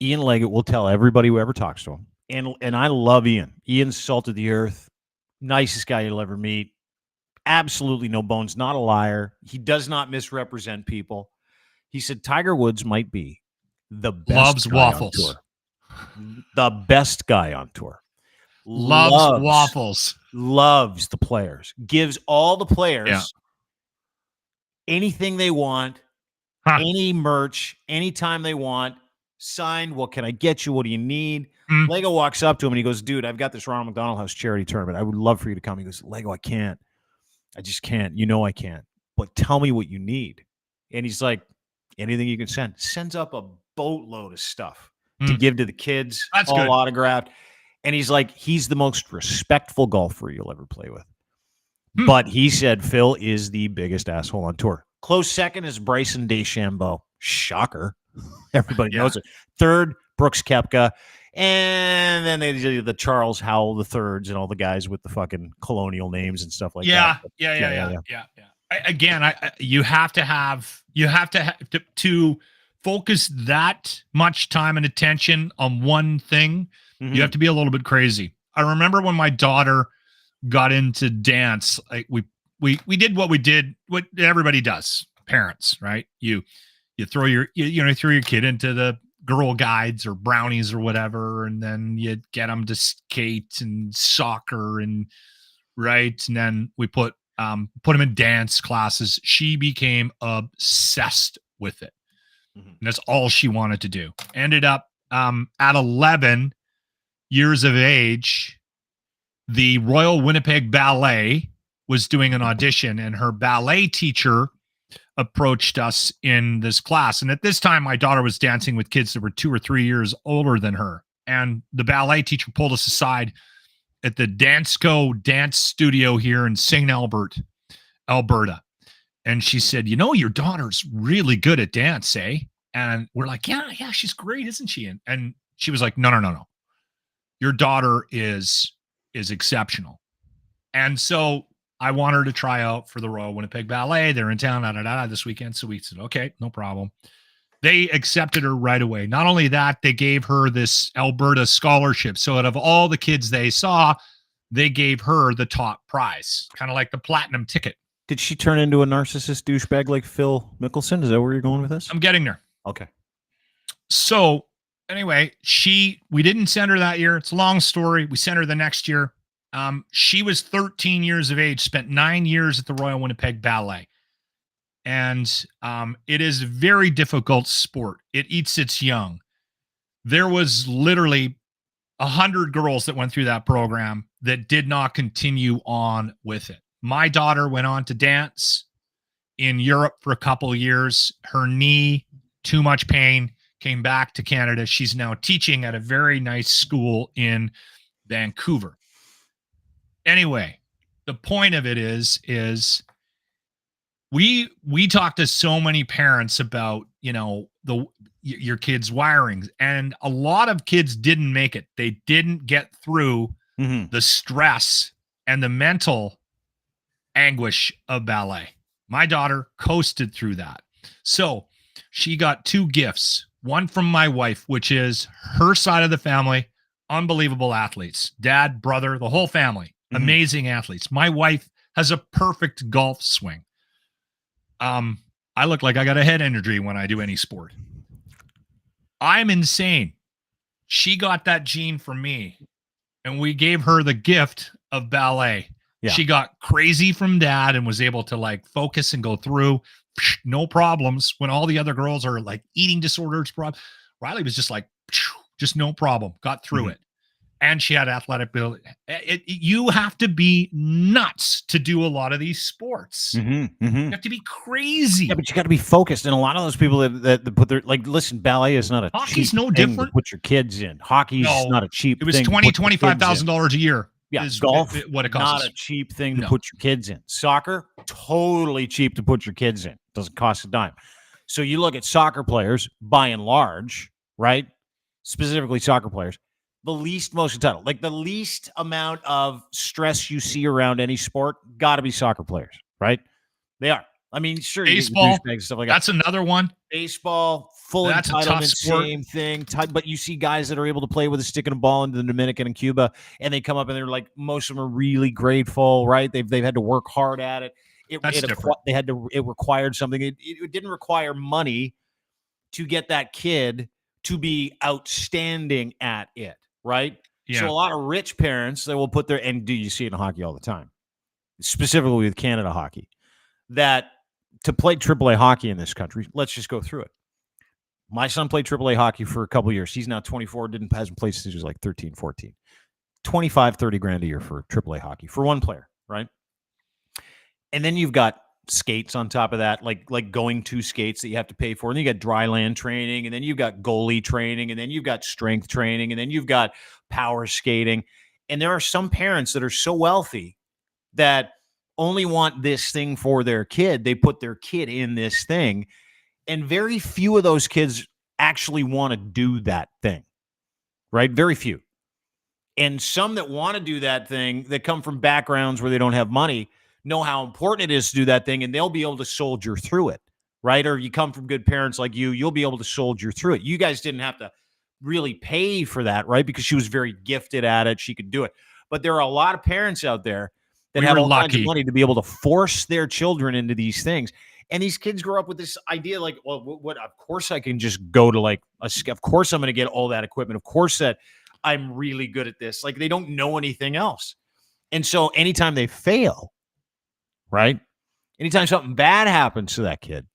Ian Leggett will tell everybody who ever talks to him. And I love Ian. Ian's salt of the earth, nicest guy you'll ever meet. Absolutely no bones, not a liar. He does not misrepresent people. He said Tiger Woods might be the best Loves guy waffles. on tour. The best guy on tour. Loves waffles. Loves the players. Gives all the players anything they want, any merch, anytime they want, signed. What can I get you? What do you need? Lego walks up to him and he goes, dude, I've got this Ronald McDonald House charity tournament. I would love for you to come. He goes, Lego, I can't. I just can't. You know I can't. But tell me what you need. And he's like, anything you can send. Sends up a boatload of stuff to give to the kids. That's all good. Autographed. And he's like, he's the most respectful golfer you'll ever play with. But he said Phil is the biggest asshole on tour. Close second is Bryson DeChambeau. Shocker. Everybody knows it. Third, Brooks Koepka. And then they do the Charles Howell the thirds and all the guys with the fucking colonial names and stuff like that. Yeah. Again, you have to focus that much time and attention on one thing. You have to be a little bit crazy. I remember when my daughter got into dance, like we did what everybody does, parents, right? You throw your kid into the Girl Guides or Brownies or whatever, and then you get them to skate and soccer and then we put them in dance classes. She became obsessed with it. And that's all she wanted to do. Ended up at 11 years of age, the Royal Winnipeg Ballet was doing an audition, and her ballet teacher approached us in this class. And at this time, my daughter was dancing with kids that were 2 or 3 years older than her. And the ballet teacher pulled us aside at the Danceco dance studio here in St. Albert, Alberta. And she said, your daughter's really good at dance, eh? And we're like, yeah, she's great, isn't she? And she was like, no. Your daughter is exceptional. And so I want her to try out for the Royal Winnipeg Ballet. They're in town this weekend. So we said, okay, no problem. They accepted her right away. Not only that, they gave her this Alberta scholarship. So out of all the kids they saw, they gave her the top prize, kind of like the platinum ticket. Did she turn into a narcissist douchebag like Phil Mickelson? Is that where you're going with this? I'm getting there. Okay. So anyway, we didn't send her that year. It's a long story. We sent her the next year. She was 13 years of age, spent 9 years at the Royal Winnipeg Ballet. And it is a very difficult sport. It eats its young. There was literally 100 girls that went through that program that did not continue on with it. My daughter went on to dance in Europe for a couple of years. Her knee, too much pain, came back to Canada. She's now teaching at a very nice school in Vancouver. Anyway, the point of it is we talk to so many parents about, your kids' wirings, and a lot of kids didn't make it. They didn't get through the stress and the mental anguish of ballet. My daughter coasted through that. So she got 2 gifts, one from my wife, which is her side of the family, unbelievable athletes, dad, brother, the whole family, amazing athletes. My wife has a perfect golf swing. I look like I got a head injury when I do any sport. I'm insane. She got that gene from me, and we gave her the gift of ballet. Yeah. She got crazy from dad and was able to focus and go through, no problems, when all the other girls are eating disorders. Riley was just no problem, got through it. And she had athletic ability. You have to be nuts to do a lot of these sports. You have to be crazy. Yeah, but you got to be focused. And a lot of those people that put their listen, ballet is not a hockey's cheap no thing different. To put your kids in. Hockey's not a cheap. It was thing $25,000 a year. Yeah, golf, what it costs. Not a cheap thing to put your kids in. Soccer, totally cheap to put your kids in. Doesn't cost a dime. So you look at soccer players, by and large, right? Specifically soccer players. The least most entitled, the least amount of stress you see around any sport, got to be soccer players, right? They are. I mean, sure, baseball, and stuff like that's another one. Baseball, full that's entitlement, same thing. But you see guys that are able to play with a stick and a ball in the Dominican and Cuba, and they come up and they're most of them are really grateful, right? They've had to work hard at it. It required something. It didn't require money to get that kid to be outstanding at it. Right? Yeah. So a lot of rich parents that will put their, and do you see it in hockey all the time, specifically with Canada hockey, that to play AAA hockey in this country, let's just go through it. My son played AAA hockey for a couple of years. He's now 24, hasn't played since he was 13, 14. 25, 30 grand a year for AAA hockey for one player, right? And then you've got skates on top of that, like going to skates that you have to pay for. And then you got dry land training, and then you've got goalie training, and then you've got strength training, and then you've got power skating. And there are some parents that are so wealthy that only want this thing for their kid. They put their kid in this thing, and very few of those kids actually want to do that thing, right? Very few. And some that want to do that thing that come from backgrounds where they don't have money know how important it is to do that thing, and they'll be able to soldier through it, right? Or you come from good parents like you'll be able to soldier through it. You guys didn't have to really pay for that, right? Because she was very gifted at it. She could do it. But there are a lot of parents out there that have all kinds of money to be able to force their children into these things. And these kids grow up with this idea well, what? Of course I can just go to of course I'm going to get all that equipment. Of course that I'm really good at this. They don't know anything else. And so anytime they fail, right? Anytime something bad happens to that kid,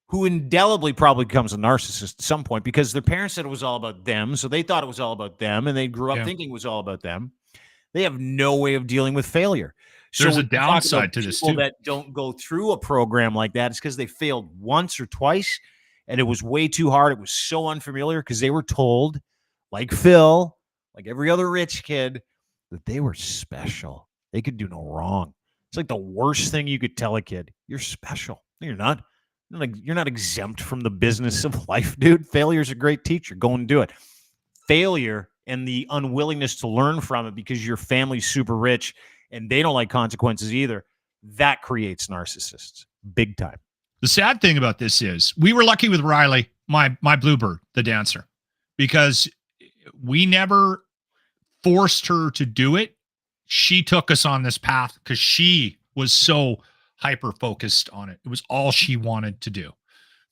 who indelibly probably becomes a narcissist at some point because their parents said it was all about them, so they thought it was all about them, and they grew up thinking it was all about them. They have no way of dealing with failure. There's a downside to this, too. People that don't go through a program like that, it's because they failed once or twice, and it was way too hard. It was so unfamiliar because they were told, like Phil, like every other rich kid, that they were special. They could do no wrong. It's the worst thing you could tell a kid. You're special. No, you're not. You're not exempt from the business of life, dude. Failure's a great teacher. Go and do it. Failure and the unwillingness to learn from it because your family's super rich and they don't like consequences either, that creates narcissists big time. The sad thing about this is we were lucky with Riley, my bluebird, the dancer, because we never forced her to do it. She took us on this path because she was so hyper-focused on it. It was all she wanted to do.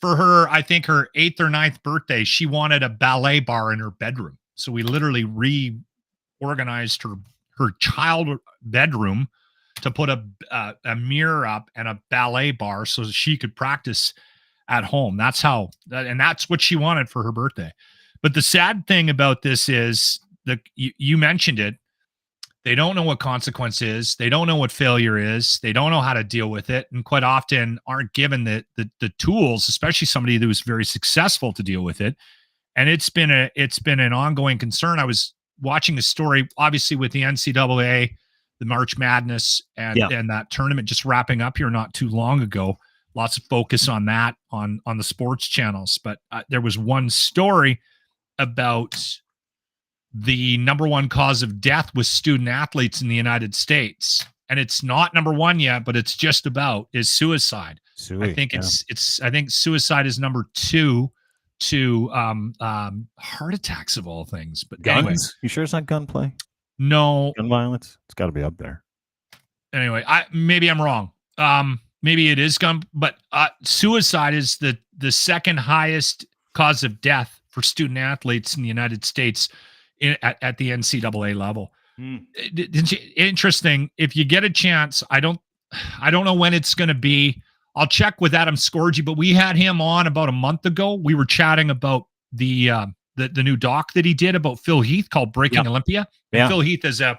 For her, I think her 8th or 9th birthday, she wanted a ballet bar in her bedroom. So we literally reorganized her child bedroom to put a mirror up and a ballet bar so that she could practice at home. That's what she wanted for her birthday. But the sad thing about this is you mentioned it. They don't know what consequence is. They don't know what failure is. They don't know how to deal with it, and quite often aren't given the tools, especially somebody who's very successful, to deal with it. And it's been an ongoing concern. I was watching a story, obviously, with the NCAA, the March Madness, and that tournament just wrapping up here not too long ago. Lots of focus on that on the sports channels. But there was one story about the number one cause of death with student athletes in the United States. And it's not number one yet, but it's just about, is suicide. I think I think suicide is number 2 to heart attacks, of all things. But guns? Anyway. You sure it's not gunplay? No. Gun violence? It's got to be up there. Anyway, maybe I'm wrong. Maybe it is gun, but suicide is the second highest cause of death for student athletes in the United States at the NCAA level. Interesting. If you get a chance, I don't know when it's going to be. I'll check with Adam Scorgi, but we had him on about a month ago. We were chatting about the new doc that he did about Phil Heath called Breaking Olympia. And Phil Heath is a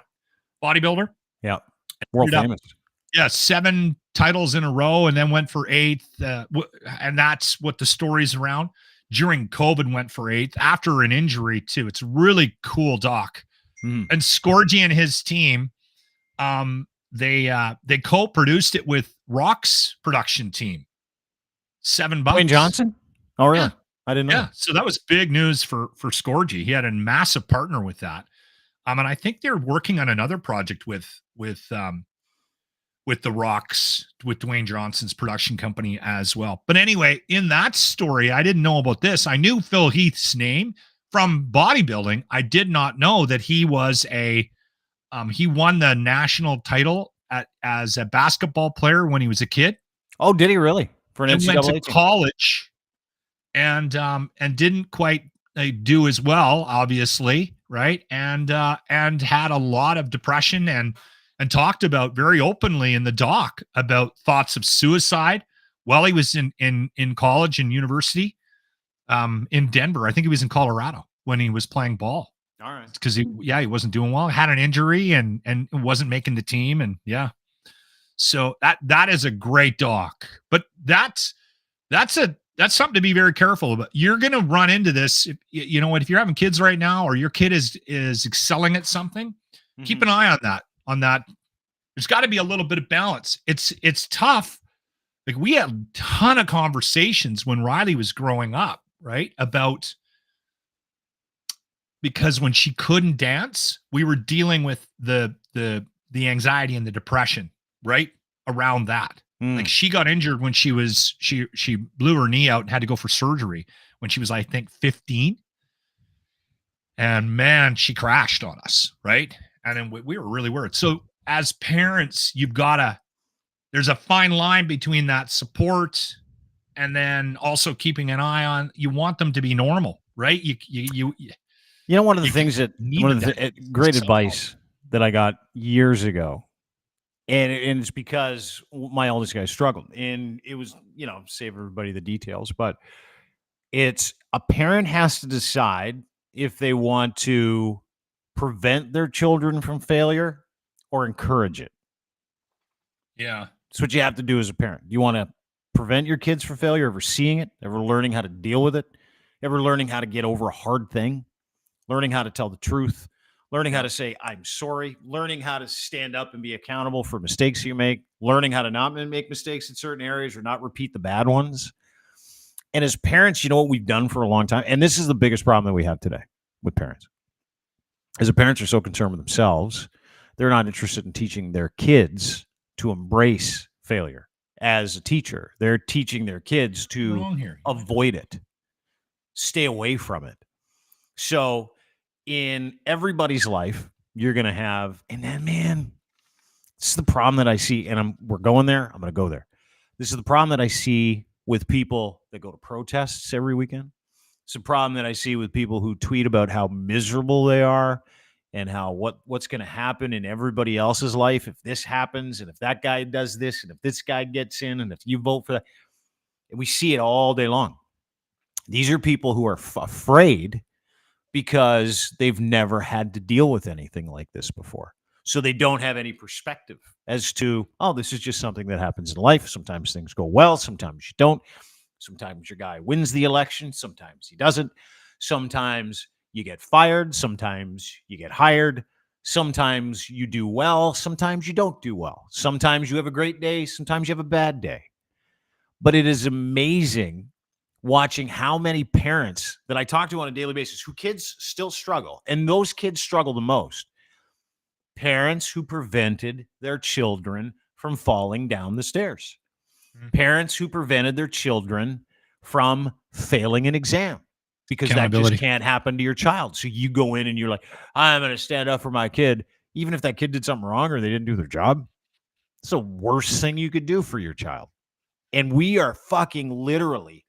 bodybuilder. Yeah. World famous. Yeah. 7 titles in a row, and then went for 8th. And that's what the story's around. During COVID, went for 8th after an injury too. It's a really cool doc. And Scorgi and his team, they co-produced it with Rock's production team. $7. Dwayne Johnson? Oh, really? Yeah. I didn't know. Yeah. So that was big news for Scorgi. He had a massive partner with that. And I think they're working on another project with the Rocks, with Dwayne Johnson's production company as well. But anyway, in that story, I didn't know about this. I knew Phil Heath's name from bodybuilding. I did not know that he was he won the national title as a basketball player when he was a kid. Oh, did he really? For an NCAA went to college and didn't quite do as well, obviously, right? And had a lot of depression and talked about very openly in the doc about thoughts of suicide while he was in college and university in Denver. I think he was in Colorado when he was playing ball. All right. Because he wasn't doing well, had an injury and wasn't making the team. And so that is a great doc. But that's something to be very careful about. You're going to run into this. If you're having kids right now, or your kid is excelling at something, keep an eye on that. There's got to be a little bit of balance. It's tough. Like, we had a ton of conversations when Riley was growing up, right? Because when she couldn't dance, we were dealing with the anxiety and the depression, right? Around that. Like, she got injured when she blew her knee out and had to go for surgery when she was, I think, 15. And man, she crashed on us, right? And then we were really worried. So as parents, there's a fine line between that support and then also keeping an eye on, you want them to be normal, right? One of the great advice that I got years ago, and it's because my oldest guy struggled, and it was, save everybody the details, but it's a parent has to decide if they want to prevent their children from failure or encourage it. Yeah. That's what you have to do as a parent. You want to prevent your kids from failure, ever seeing it, ever learning how to deal with it, ever learning how to get over a hard thing, learning how to tell the truth, learning how to say, I'm sorry, learning how to stand up and be accountable for mistakes you make, learning how to not make mistakes in certain areas or not repeat the bad ones. And as parents, what we've done for a long time, and this is the biggest problem that we have today with parents, is the parents are so concerned with themselves, they're not interested in teaching their kids to embrace failure. As a teacher, they're teaching their kids to avoid it, stay away from it. So in everybody's life, you're going to have, and then, man, this is the problem that I see, and we're going there. I'm going to go there. This is the problem that I see with people that go to protests every weekend. It's a problem that I see with people who tweet about how miserable they are and how what's going to happen in everybody else's life if this happens, and if that guy does this, and if this guy gets in, and if you vote for that. And we see it all day long. These are people who are afraid because they've never had to deal with anything like this before. So they don't have any perspective as to, oh, this is just something that happens in life. Sometimes things go well, sometimes you don't. Sometimes your guy wins the election, sometimes he doesn't. Sometimes you get fired, sometimes you get hired. Sometimes you do well, sometimes you don't do well. Sometimes you have a great day, sometimes you have a bad day. But it is amazing watching how many parents that I talk to on a daily basis who kids still struggle, and those kids struggle the most. Parents who prevented their children from falling down the stairs. Parents who prevented their children from failing an exam because that just can't happen to your child. So you go in and you're like, I'm going to stand up for my kid, even if that kid did something wrong or they didn't do their job. It's the worst thing you could do for your child. And we are fucking literally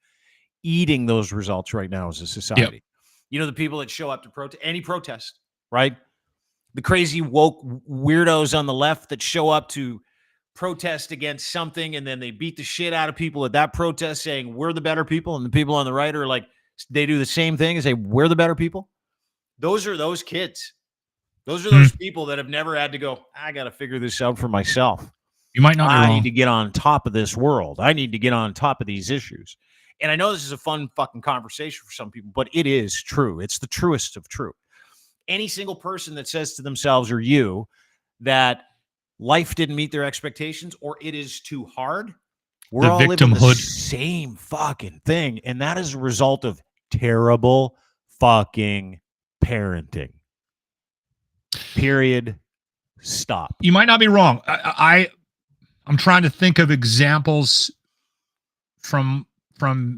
eating those results right now as a society. Yep. You know, the people that show up to any protest, right? The crazy woke weirdos on the left that show up to protest against something, and then they beat the shit out of people at that protest saying we're the better people, and the people on the right are like, they do the same thing and say we're the better people. Those are those kids. Those are those people that have never had to go, I got to figure this out for myself. You might not be wrong. I need to get on top of this world. I need to get on top of these issues. And I know this is a fun fucking conversation for some people, but it is true. It's the truest of true. Any single person that says to themselves or you that life didn't meet their expectations or it is too hard, we're all living the same fucking thing. And that is a result of terrible fucking parenting. Period. Stop. You might not be wrong. I'm trying to think of examples from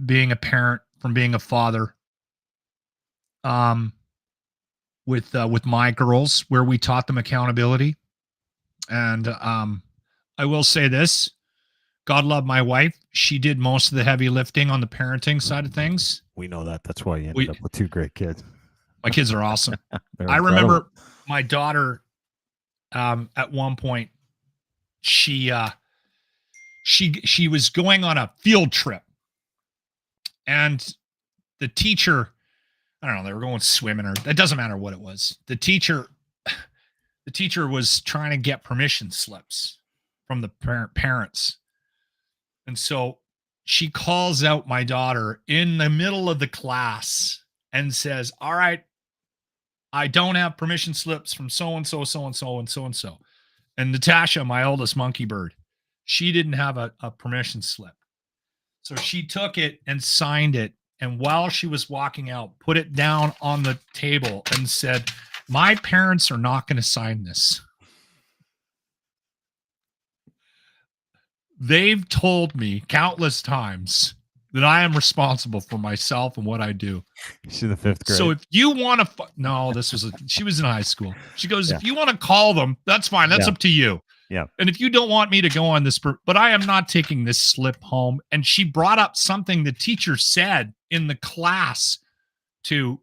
being a parent, from being a father, with my girls, where we taught them accountability. And I will say this, God love my wife. She did most of the heavy lifting on the parenting side of things. We know that. That's why you ended up with two great kids. My kids are awesome. I remember my daughter, at one point, she was going on a field trip, and the teacher, I don't know, they were going swimming, or it doesn't matter what it was. The teacher was trying to get permission slips from the parents. And so she calls out my daughter in the middle of the class and says, all right, I don't have permission slips from so-and-so, so-and-so, and so-and-so. And Natasha, my oldest monkey bird, she didn't have a permission slip. So she took it and signed it. And while she was walking out, put it down on the table and said, my parents are not going to sign this. They've told me countless times that I am responsible for myself and what I do. She's in the 5th grade. So if you want to, no, she was in high school. She goes, if you want to call them, that's fine. That's up to you. Yeah. And if you don't want me to go on this, but I am not taking this slip home. And she brought up something the teacher said in the class to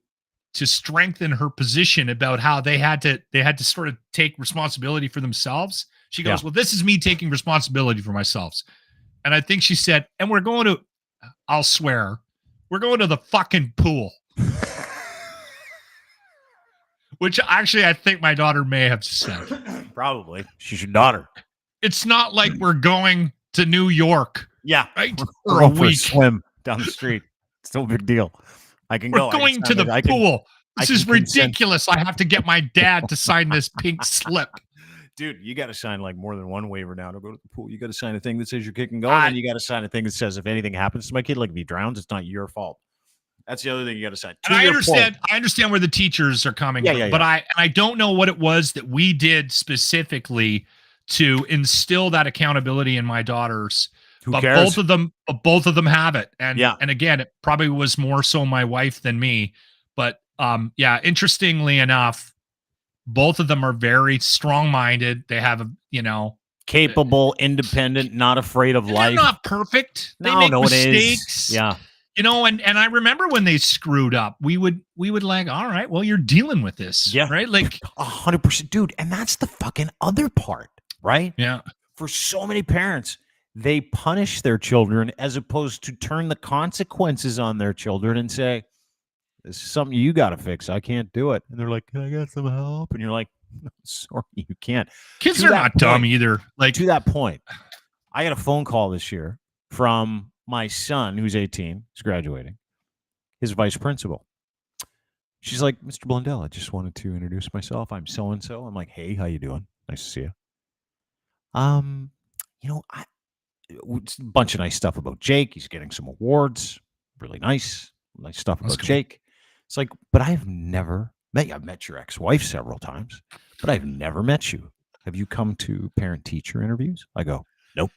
strengthen her position about how they had to sort of take responsibility for themselves. She goes, well, this is me taking responsibility for myself. And I think she said, and we're going to, I'll swear, we're going to the fucking pool. Which actually I think my daughter may have said. Probably. She's your daughter. It's not like we're going to New York. Yeah. Right? For a week. Swim down the street. It's no big deal. I can go. We're going to the pool. This is ridiculous. I have to get my dad to sign this pink slip. Dude, you got to sign like more than one waiver now to go to the pool. You got to sign a thing that says you're kicking going, and you got to sign a thing that says if anything happens to my kid, like if he drowns, it's not your fault. That's the other thing you got to sign. And I understand where the teachers are coming from, but I don't know what it was that we did specifically to instill that accountability in my daughters. Who but cares? both of them have it. And again, it probably was more so my wife than me. But interestingly enough, both of them are very strong-minded. They have capable, independent, not afraid of life. They're not perfect. They make mistakes. Yeah. And I remember when they screwed up, we would like, all right, well, you're dealing with this. Yeah. Right. Like 100%, dude. And that's the fucking other part, right? Yeah. For so many parents, they punish their children as opposed to turn the consequences on their children and say, this is something you got to fix. I can't do it. And they're like, can I get some help? And you're like, Sorry, you can't. Kids To are that not dumb point- either. Like, To that point, I got a phone call this year from my son, who's 18, he's graduating, his vice principal. She's like, Mr. Blundell, I just wanted to introduce myself. I'm so and so. I'm like, hey, how you doing? Nice to see you. It's a bunch of nice stuff about Jake. He's getting some awards. Really nice stuff That's about cool. Jake. It's like, but I've never met you. I've met your ex-wife several times, but I've never met you. Have you come to parent-teacher interviews? I go, nope.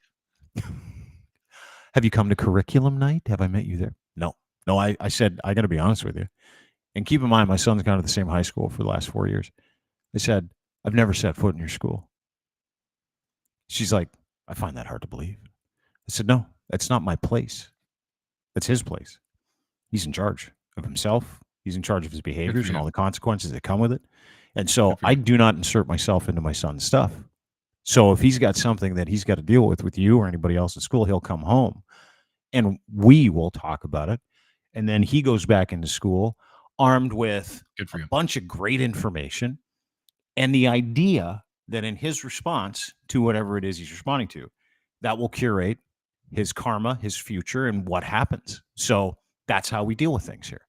Have you come to curriculum night? Have I met you there? No. I said, I got to be honest with you. And keep in mind, my son's gone to the same high school for the last 4 years. I said, I've never set foot in your school. She's like, I find that hard to believe. I said, no, that's not my place. That's his place. He's in charge of himself. He's in charge of his behaviors and all the consequences that come with it. And so I do not insert myself into my son's stuff. So if he's got something that he's got to deal with you or anybody else at school, he'll come home and we will talk about it. And then he goes back into school armed with a bunch of great information and the idea that in his response to whatever it is he's responding to, that will curate his karma, his future, and what happens. So that's how we deal with things here.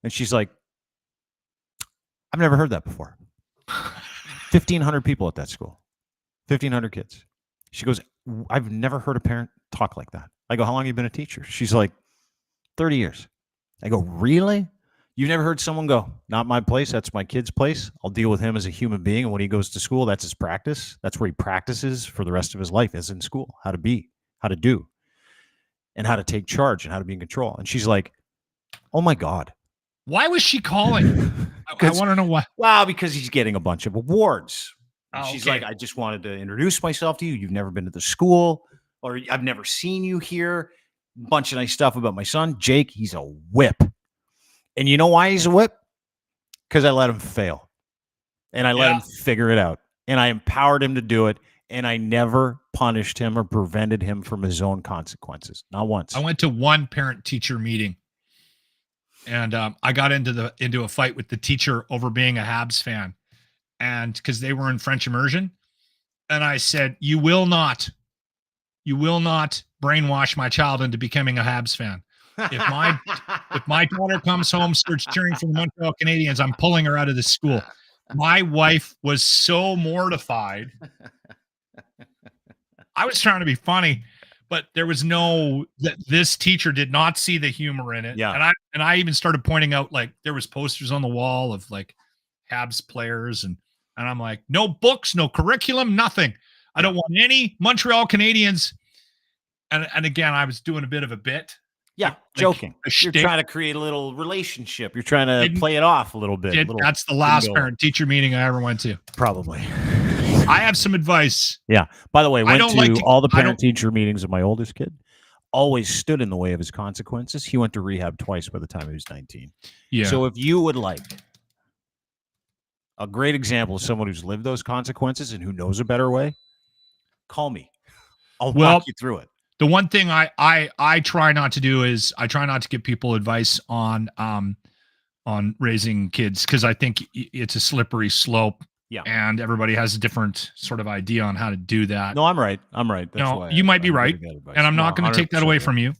And she's like, I've never heard that before. 1,500 people at that school, 1,500 kids. She goes, I've never heard a parent talk like that. I go, how long have you been a teacher? She's like, 30 years. I go, really? You've never heard someone go, not my place, that's my kid's place. I'll deal with him as a human being. And when he goes to school, that's his practice. That's where he practices for the rest of his life, is in school, how to be, how to do, and how to take charge and how to be in control. And she's like, oh my God. Why was she calling? I want to know why. Well, because he's getting a bunch of awards. And Oh, she's okay. like, I just wanted to introduce myself to you. You've never been to the school, or I've never seen you here. Bunch of nice stuff about my son, Jake. He's a whip. And you know why he's a whip? Because I let him fail. And I let him figure it out. And I empowered him to do it. And I never punished him or prevented him from his own consequences. Not once. I went to one parent-teacher meeting, and I got into a fight with the teacher over being a Habs fan, and because they were in French immersion, and I said, "You will not brainwash my child into becoming a Habs fan. If my daughter comes home, starts cheering for the Montreal Canadiens, I'm pulling her out of the school." My wife was so mortified. I was trying to be funny, but there was this teacher did not see the humor in it. Yeah. And I even started pointing out, like, there was posters on the wall of like Habs players, and I'm like, no books, no curriculum, nothing. I don't want any Montreal Canadiens. And again, I was doing a bit of a bit. Yeah, like joking. a You're shtick. trying to create a little relationship. You're trying to play it off a little bit. That's the last parent-teacher meeting I ever went to. Probably. I have some advice. Yeah. By the way, I went don't to like to- all the I don't- parent-teacher meetings of my oldest kid. Always stood in the way of his consequences. He went to rehab twice by the time he was 19. Yeah. So if you would like a great example of someone who's lived those consequences and who knows a better way, call me. I'll walk you through it. The one thing I try not to do is I try not to give people advice on raising kids, because I think it's a slippery slope. Yeah. And everybody has a different sort of idea on how to do that. No, I'm right. That's No, why you might be right, and I'm not going to take that away from you.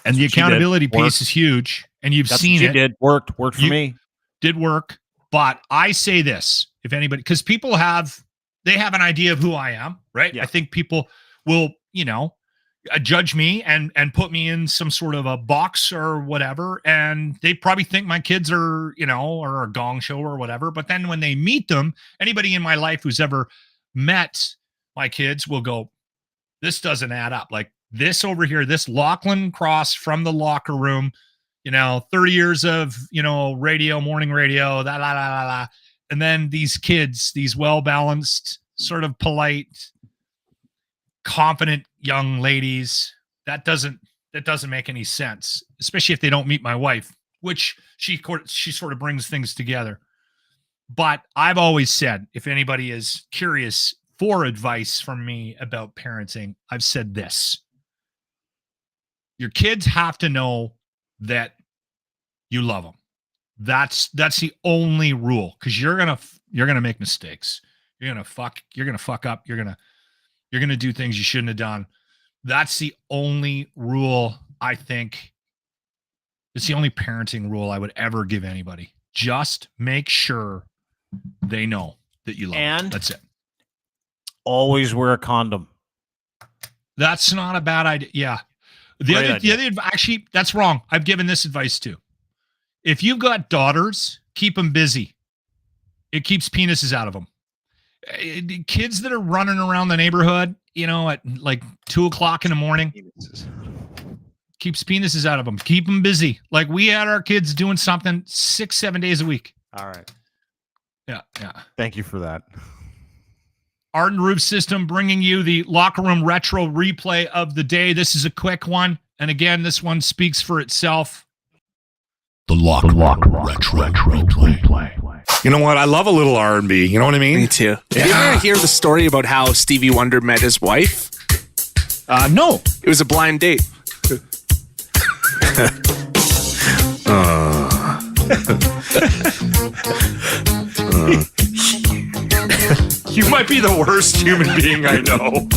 And the accountability piece is huge, and you've seen what it. you did. Worked for me. Did work. But I say this, if anybody, because people have an idea of who I am, right? Yeah. I think people will, judge me and put me in some sort of a box or whatever, and they probably think my kids are, or a gong show or whatever. But then when they meet them, anybody in my life who's ever met my kids will go, this doesn't add up. Like this over here, this Lochlin cross from the locker room, 30 years of, radio, morning radio, and then these kids, these well-balanced, sort of polite, confident young ladies, that doesn't make any sense, especially if they don't meet my wife, which she sort of brings things together. But I've always said, if anybody is curious for advice from me about parenting, I've said this: your kids have to know that you love them. That's the only rule, because you're gonna You're gonna make mistakes. You're gonna fuck up. You're gonna do things you shouldn't have done. That's the only rule I think. It's the only parenting rule I would ever give anybody. Just make sure they know that you love them. That's it. Always wear a condom. That's not a bad idea. Yeah. The other actually, that's wrong. I've given this advice too. If you've got daughters, keep them busy. It keeps penises out of them. Kids that are running around the neighborhood, at like 2:00 in the morning, keeps penises out of them. Keep them busy. Like we had our kids doing something 6-7 days a week. All right. Yeah. Thank you for that. Arden Roof System bringing you the Locker Room Retro replay of the day. This is a quick one. And again, this one speaks for itself. The Lock Retro replay. You know what? I love a little R&B. You know what I mean? Me too. Yeah. Did you ever hear the story about how Stevie Wonder met his wife? No. It was a blind date. You might be the worst human being I know.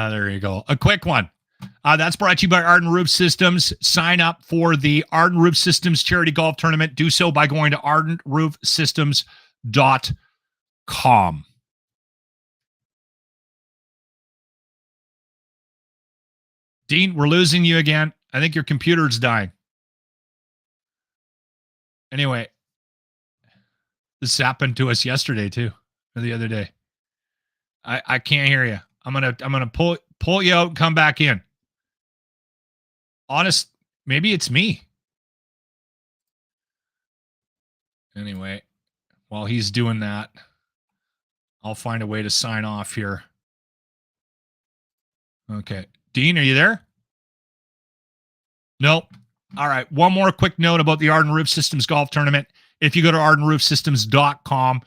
There you go. A quick one. That's brought to you by Arden Roof Systems. Sign up for the Arden Roof Systems Charity Golf Tournament. Do so by going to ardenroofsystems.com. Dean, we're losing you again. I think your computer's dying. Anyway, this happened to us yesterday too, or the other day. I can't hear you. I'm gonna pull you out and come back in. Honest, maybe it's me. Anyway, while he's doing that, I'll find a way to sign off here. Okay. Dean, are you there? Nope. All right. One more quick note about the Arden Roof Systems Golf Tournament. If you go to ardenroofsystems.com,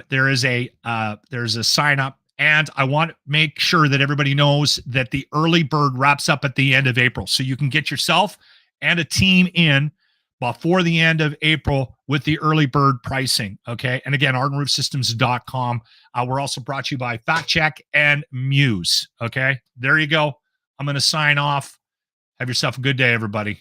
there's a sign up, and I want to make sure that everybody knows that the early bird wraps up at the end of April. So you can get yourself and a team in before the end of April with the early bird pricing. Okay. And again, ardenroofsystems.com. We're also brought to you by Fact Check and Muse. Okay. There you go. I'm going to sign off. Have yourself a good day, everybody.